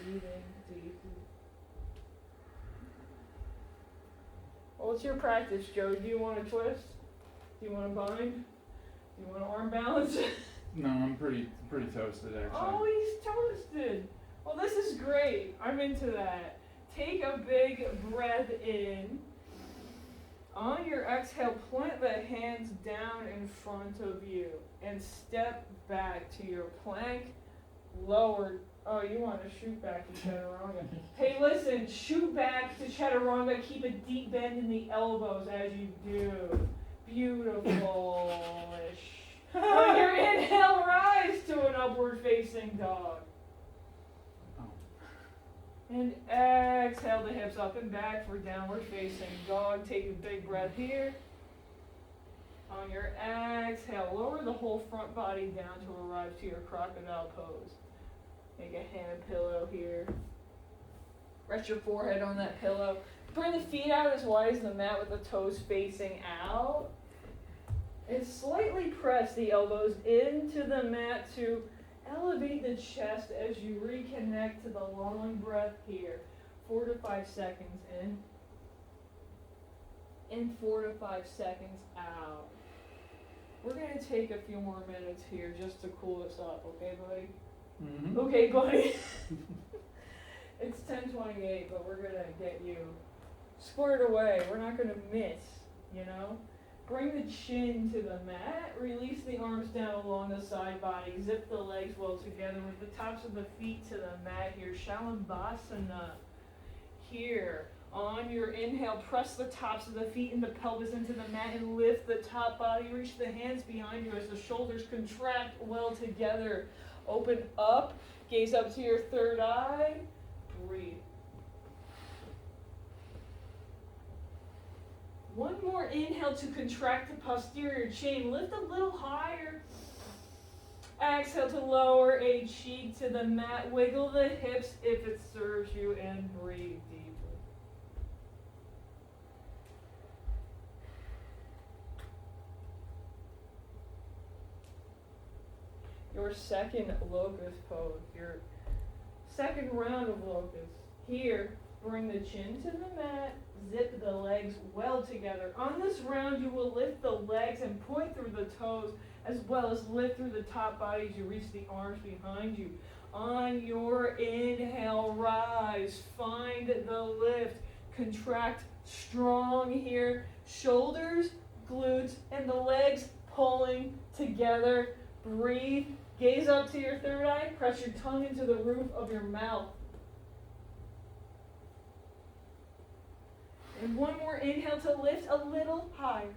Breathing deeply. What's your practice, Joe? Do you want to twist? Do you want to bind? Do you want to arm balance? No, I'm pretty toasted actually. Oh, he's toasted. Well, this is great. I'm into that. Take a big breath in. On your exhale, plant the hands down in front of you and step back to your plank. Lower. Oh, you want to shoot back to chaturanga. Hey, listen, shoot back to chaturanga. Keep a deep bend in the elbows as you do. Beautiful-ish. On your inhale, rise to an upward facing dog. Oh. And exhale the hips up and back for downward facing dog. Take a big breath here. On your exhale, lower the whole front body down to arrive to your crocodile pose. Make a hand pillow here. Rest your forehead on that pillow. Bring the feet out as wide as the mat with the toes facing out. And slightly press the elbows into the mat to elevate the chest as you reconnect to the long breath here. 4 to 5 seconds in. And 4 to 5 seconds out. We're going to take a few more minutes here just to cool us up, okay, buddy? Mm-hmm. Okay, buddy. It's 10:28, but we're going to get you squared away. We're not going to miss, you know? Bring the chin to the mat. Release the arms down along the side body. Zip the legs well together with the tops of the feet to the mat here. Shalabhasana. Here. On your inhale, press the tops of the feet and the pelvis into the mat and lift the top body. Reach the hands behind you as the shoulders contract well together. Open up. Gaze up to your third eye. Breathe. One more inhale to contract the posterior chain. Lift a little higher. Exhale to lower a cheek to the mat. Wiggle the hips if it serves you and breathe deeply. Your second locust pose. Your second round of locust. Here, bring the chin to the mat. Zip the legs well together. On this round, you will lift the legs and point through the toes, as well as lift through the top body as you reach the arms behind you. On your inhale, rise. Find the lift. Contract strong here. Shoulders, glutes, and the legs pulling together. Breathe. Gaze up to your third eye. Press your tongue into the roof of your mouth. And one more inhale to lift a little higher.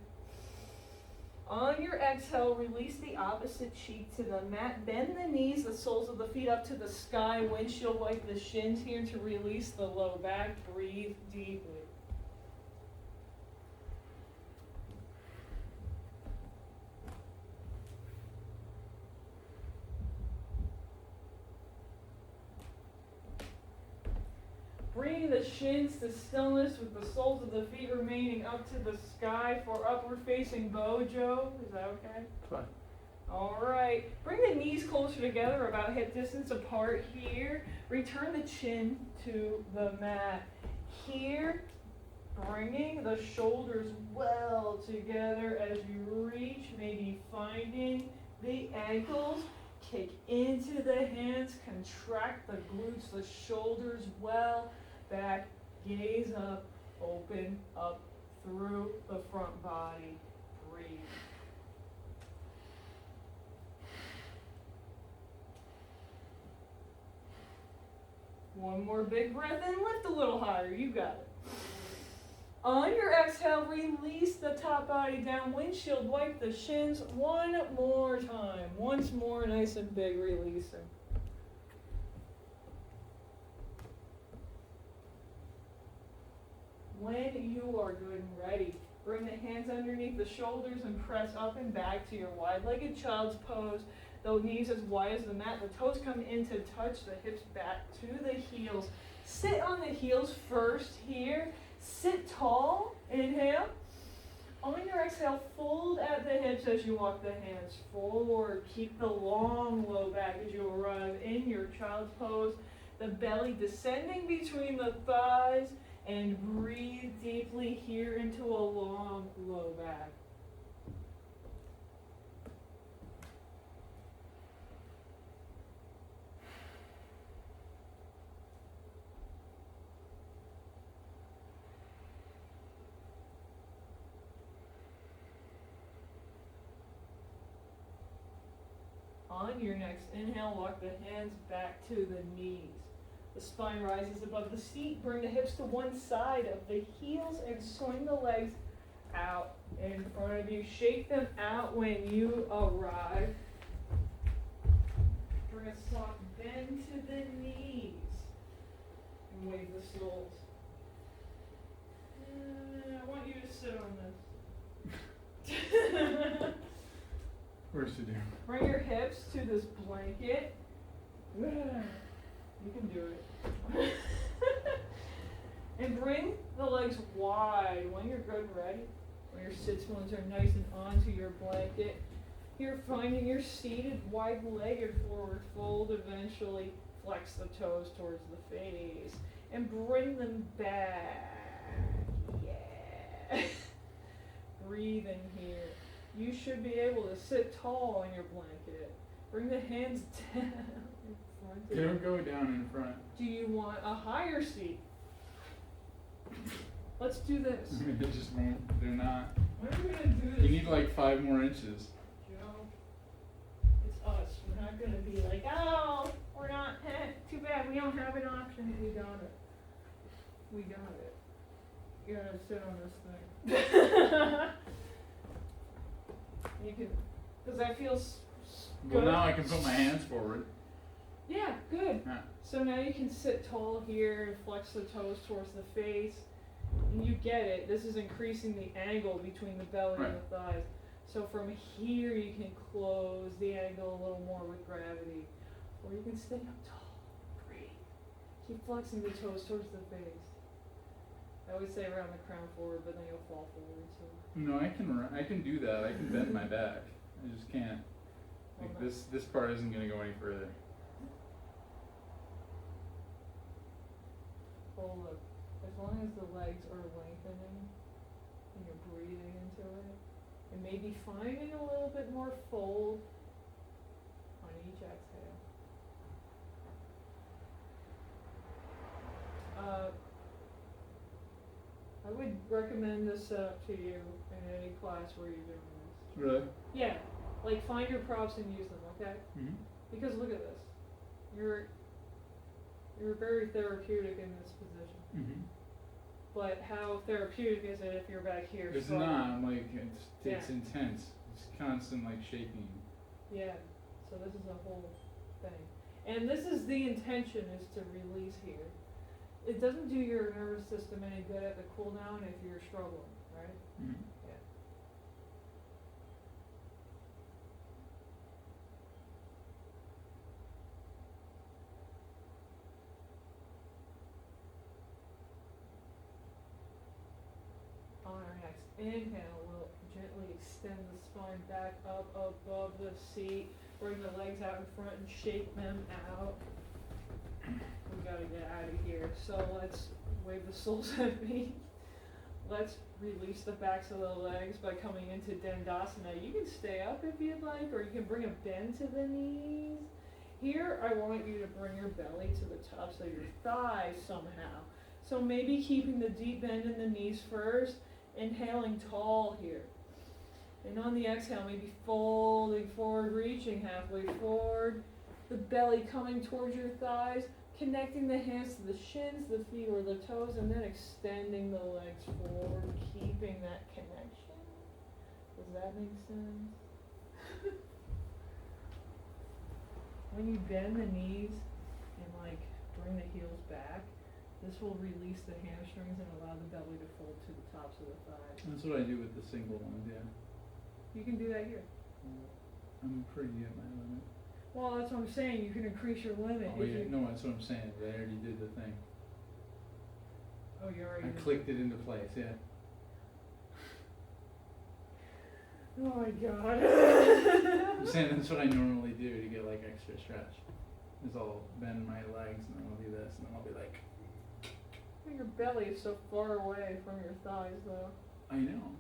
On your exhale, release the opposite cheek to the mat. Bend the knees, the soles of the feet up to the sky. Windshield wipe the shins here to release the low back. Breathe deeply. Bring the shins to stillness with the soles of the feet remaining up to the sky for upward facing bojo. Is that okay? Fine. All right. Bring the knees closer together, about hip distance apart here. Return the chin to the mat. Here, bringing the shoulders well together as you reach, maybe finding the ankles. Kick into the hands, contract the glutes, the shoulders well back, gaze up, open up through the front body, breathe. One more big breath and lift a little higher, you got it. On your exhale, release the top body down, windshield wipe the shins one more time. Once more, nice and big, releasing. When you are good and ready, bring the hands underneath the shoulders and press up and back to your wide-legged child's pose. The knees as wide as the mat, the toes come in to touch the hips back to the heels. Sit on the heels first here. Sit tall, inhale. On your exhale, fold at the hips as you walk the hands forward. Keep the long low back as you arrive in your child's pose. The belly descending between the thighs, and breathe deeply here into a long low back. On your next inhale, walk the hands back to the knees. The spine rises above the seat. Bring the hips to one side of the heels and swing the legs out in front of you. Shake them out when you arrive. Bring a soft bend to the knees and wave the soles. I want you to sit on this. Of course you do. Bring your hips to this blanket. You can do it. And bring the legs wide when you're good and ready. When your sit bones are nice and onto your blanket. You're finding your seated, wide-legged forward fold. Eventually flex the toes towards the face. And bring them back. Yeah. Breathe in here. You should be able to sit tall on your blanket. Bring the hands down in front of They you. don't go down in front. Do you want a higher seat? Let's do this. I mean, they just won't. They're not. When are we gonna do this? You need like 5 more inches. Joe? It's us. We're not gonna be like, oh, we're not, too bad, we don't have an option. We got it. We got it. You gotta sit on this thing. You can, does that feel good? Well, now I can put my hands forward. Yeah, good. Yeah. So now you can sit tall here and flex the toes towards the face. And you get it. This is increasing the angle between the belly and the thighs. So from here you can close the angle a little more with gravity. Or you can stay up tall. Breathe. Keep flexing the toes towards the face. I always say around the crown forward, but then you'll fall forward. So. No, I can do that. I can bend my back. I just can't. Like this part isn't gonna go any further. Well, look, as long as the legs are lengthening and you're breathing into it, and maybe finding a little bit more fold on each exhale. I would recommend this setup to you in any class where you're doing this. Really? Yeah, like find your props and use them, okay? Mm-hmm. Because look at this. You're very therapeutic in this position. Mm-hmm. But how therapeutic is it if you're back here? It's struggling? not. Like it's Yeah. intense. It's constant like shaking. Yeah. So this is a whole thing, and this is the intention, is to release here. It doesn't do your nervous system any good at the cool down if you're struggling, right? Mm-hmm. Yeah. On our next inhale, we'll gently extend the spine back up above the seat. Bring the legs out in front and shake them out. We gotta get out of here. So let's wave the soles at me. Let's release the backs of the legs by coming into Dandasana. You can stay up if you'd like, or you can bring a bend to the knees. Here, I want you to bring your belly to the tops of your thighs somehow. So maybe keeping the deep bend in the knees first, inhaling tall here. And on the exhale, maybe folding forward, reaching halfway forward. The belly coming towards your thighs, connecting the hands to the shins, the feet or the toes, and then extending the legs forward, keeping that connection. Does that make sense? When you bend the knees and like bring the heels back, this will release the hamstrings and allow the belly to fold to the tops of the thighs. That's what I do with the single ones, yeah. You can do that here. I'm pretty at my limit. Well, that's what I'm saying. You can increase your limit. Oh if yeah, you... no, that's what I'm saying. I already did the thing. Oh, you already. I clicked it into place, yeah. Oh my god. I'm saying that's what I normally do to get like extra stretch. Is I'll bend my legs and then I'll do this and then I'll be like. Your belly is so far away from your thighs, though. I know.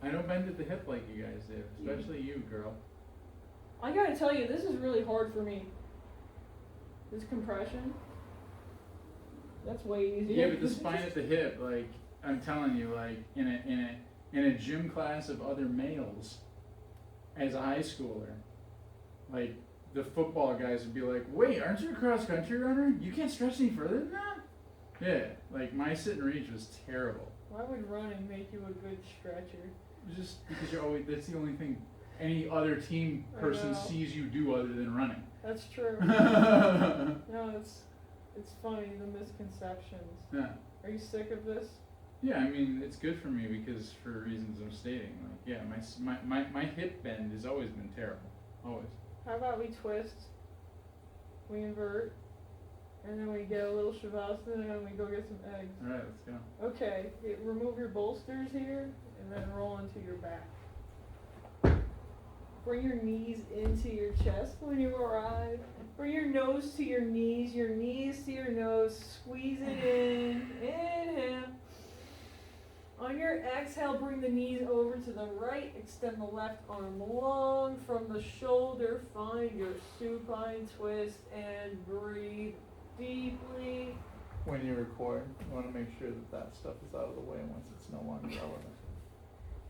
I don't bend at the hip like you guys do, especially you, girl. I gotta tell you, this is really hard for me. This compression. That's way easier. Yeah, but the spine at the hip, like I'm telling you, like in a gym class of other males, as a high schooler, like the football guys would be like, "Wait, aren't you a cross country runner? You can't stretch any further than that." Yeah, like my sit and reach was terrible. Why would running make you a good stretcher? Just because you're always, that's the only thing any other team person sees you do other than running. That's true. No, it's funny, the misconceptions. Yeah. Are you sick of this? Yeah, I mean, it's good for me because for reasons I'm stating. Like, yeah, my hip bend has always been terrible. Always. How about we twist, we invert, and then we get a little shavasana and we go get some eggs. Alright, let's go. Okay, remove your bolsters here and then roll into your back. Bring your knees into your chest when you arrive. Bring your nose to your knees to your nose. Squeeze it in. Inhale. On your exhale, bring the knees over to the right. Extend the left arm long from the shoulder. Find your supine twist and breathe deeply. When you record, you want to make sure that that stuff is out of the way once it's no longer relevant.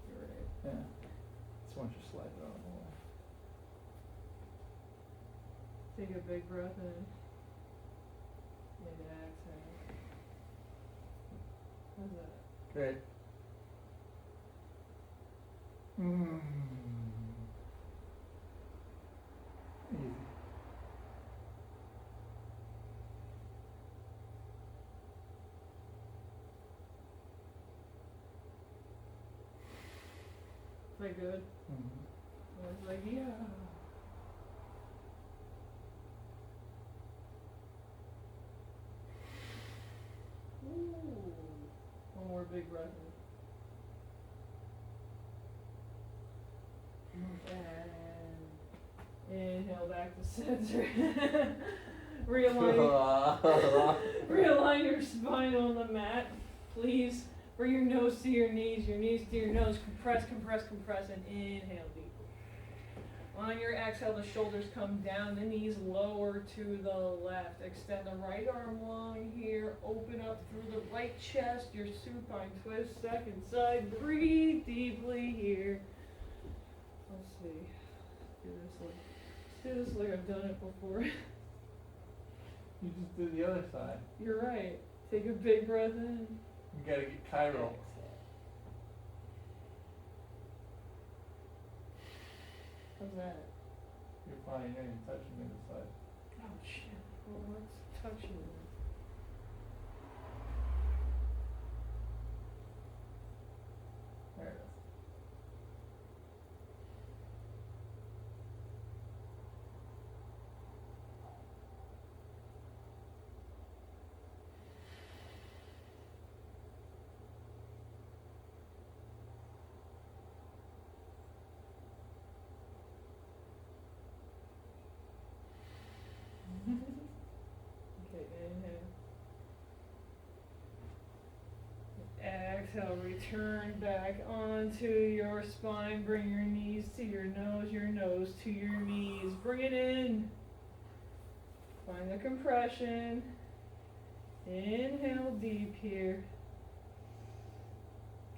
You're right. Yeah. So once you slide it out of the way. Take a big breath in. And exhale. How's that? Great. Mm. Easy. Is that good? Mm-hmm. I was like, yeah. Ooh. One more big breath in. And inhale back to center. Realign your spine on the mat. Please bring your nose to your knees to your nose. Compress, compress, compress, and inhale deeply. On your exhale, the shoulders come down, the knees lower to the left. Extend the right arm long here. Open up through the right chest, your supine twist, second side. Breathe deeply here. Let's see. Let's do this like I've done it before. You just do the other side. You're right. Take a big breath in. You gotta get Cairo. How's that? You're fine, you're touching the other side. Oh shit. Well, let's touch it. There it is. Okay, exhale, return back onto your spine. Bring your knees to your nose to your knees. Bring it in. Find the compression. Inhale deep here.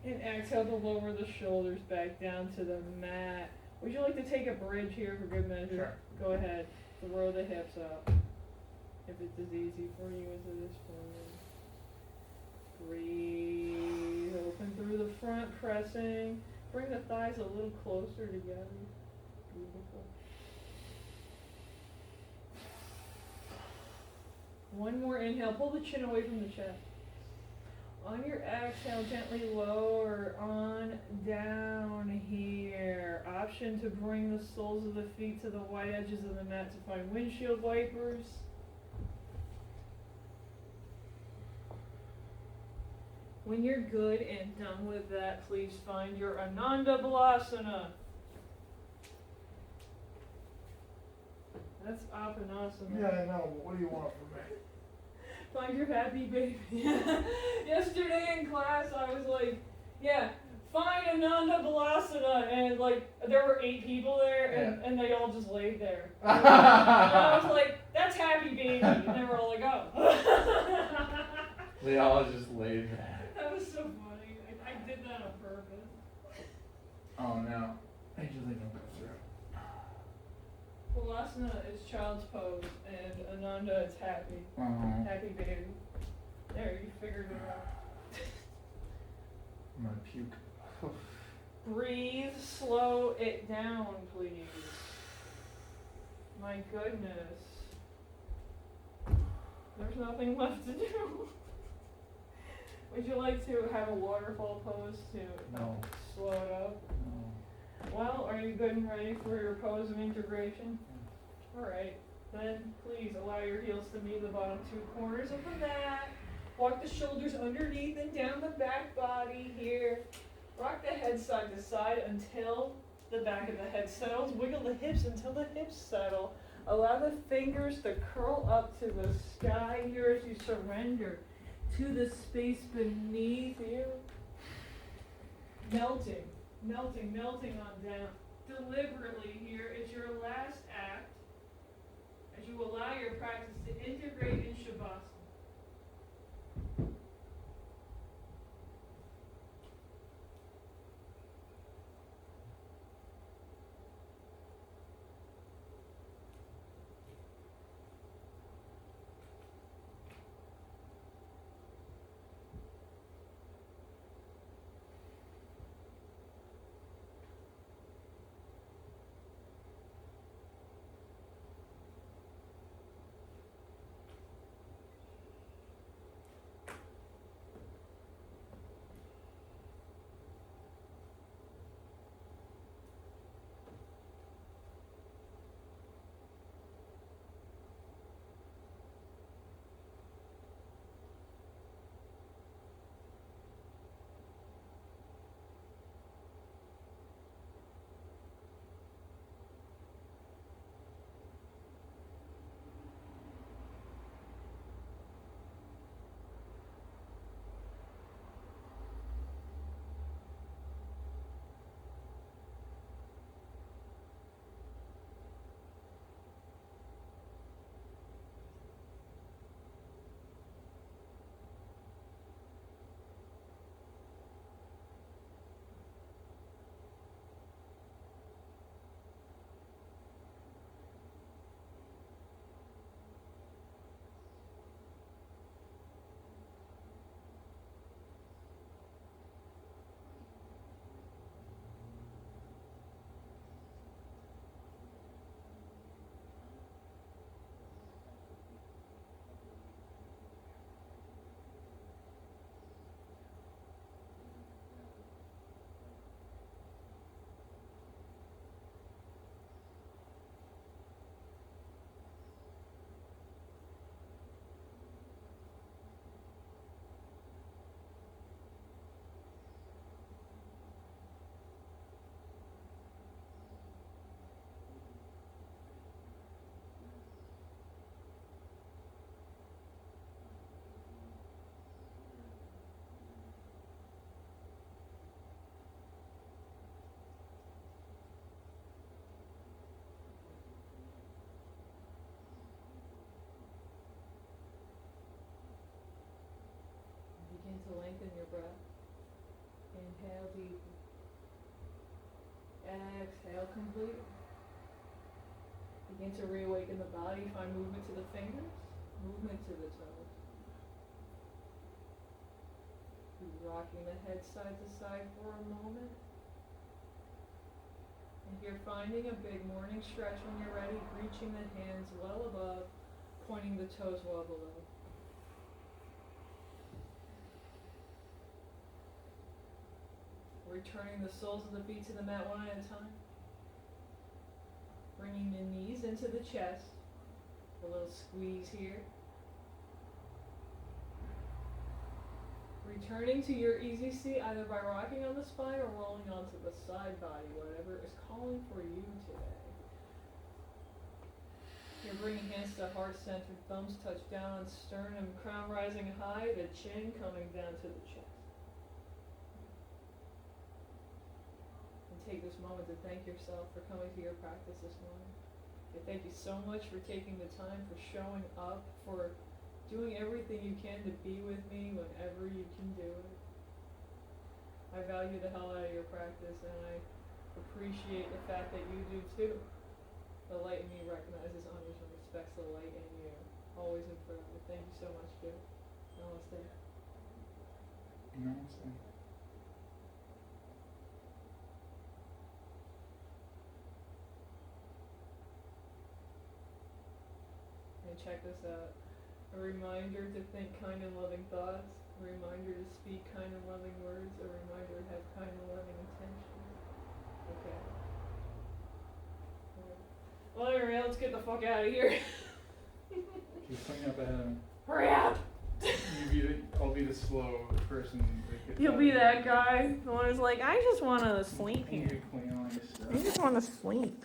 And exhale to lower the shoulders back down to the mat. Would you like to take a bridge here for good measure? Sure. Go ahead. Throw the hips up. If it's as easy for you as it is for me. Breathe. Open through the front, pressing. Bring the thighs a little closer together. Beautiful. One more inhale. Pull the chin away from the chest. On your exhale, gently lower on down here. Option to bring the soles of the feet to the white edges of the mat to find windshield wipers. When you're good and done with that, please find your Ananda Balasana. That's Apanasana. Yeah, I know, but what do you want from me? Find your happy baby. Yesterday in class, I was like, yeah, find Ananda Balasana. And like, there were 8 people there, and they all just laid there. And I was like, that's happy baby. And they were all like, oh. They all just laid there. That was so funny. I did that on purpose. Oh no. I usually don't go through. Balasana is child's pose, and Ananda is happy. Happy baby. There, you figured it out. I'm gonna puke. Breathe, slow it down, please. My goodness. There's nothing left to do. Would you like to have a waterfall pose to No. slow it up? No. Well, are you good and ready for your pose of integration? Alright, then please allow your heels to meet the bottom 2 corners of the mat. Walk the shoulders underneath and down the back body here. Rock the head side to side until the back of the head settles. Wiggle the hips until the hips settle. Allow the fingers to curl up to the sky here as you surrender to the space beneath you. Melting, melting, melting on down. Deliberately here is your last act as you allow your practice to integrate in Shavasana. breath. Inhale deeply. Exhale completely. Begin to reawaken the body. Find movement to the fingers, movement to the toes. Rocking the head side to side for a moment. And you're finding a big morning stretch when you're ready, reaching the hands well above, pointing the toes well below. Returning the soles of the feet to the mat one at a time. Bringing the knees into the chest. A little squeeze here. Returning to your easy seat either by rocking on the spine or rolling onto the side body, whatever is calling for you today. You're bringing hands to heart center, thumbs touch down on sternum, crown rising high, the chin coming down to the chest. And take this moment to thank yourself for coming to your practice this morning. And thank you so much for taking the time, for showing up, for doing everything you can to be with me whenever you can do it. I value the hell out of your practice, and I appreciate the fact that you do too. The light in me recognizes, honors, and respects the light in you, always and forever. Thank you so much, Joe. Namaste. Namaste. And check this out. A reminder to think kind and loving thoughts, a reminder to speak kind and loving words, a reminder to have kind and loving intentions. Okay. Well, anyway, let's get the fuck out of here. Keep cleaning up ahead of me. Hurry up! I'll be the slow person. That gets You'll out be of that here. guy, the one who's like, I just want to sleep You here. can clean all your stuff. I just want to sleep.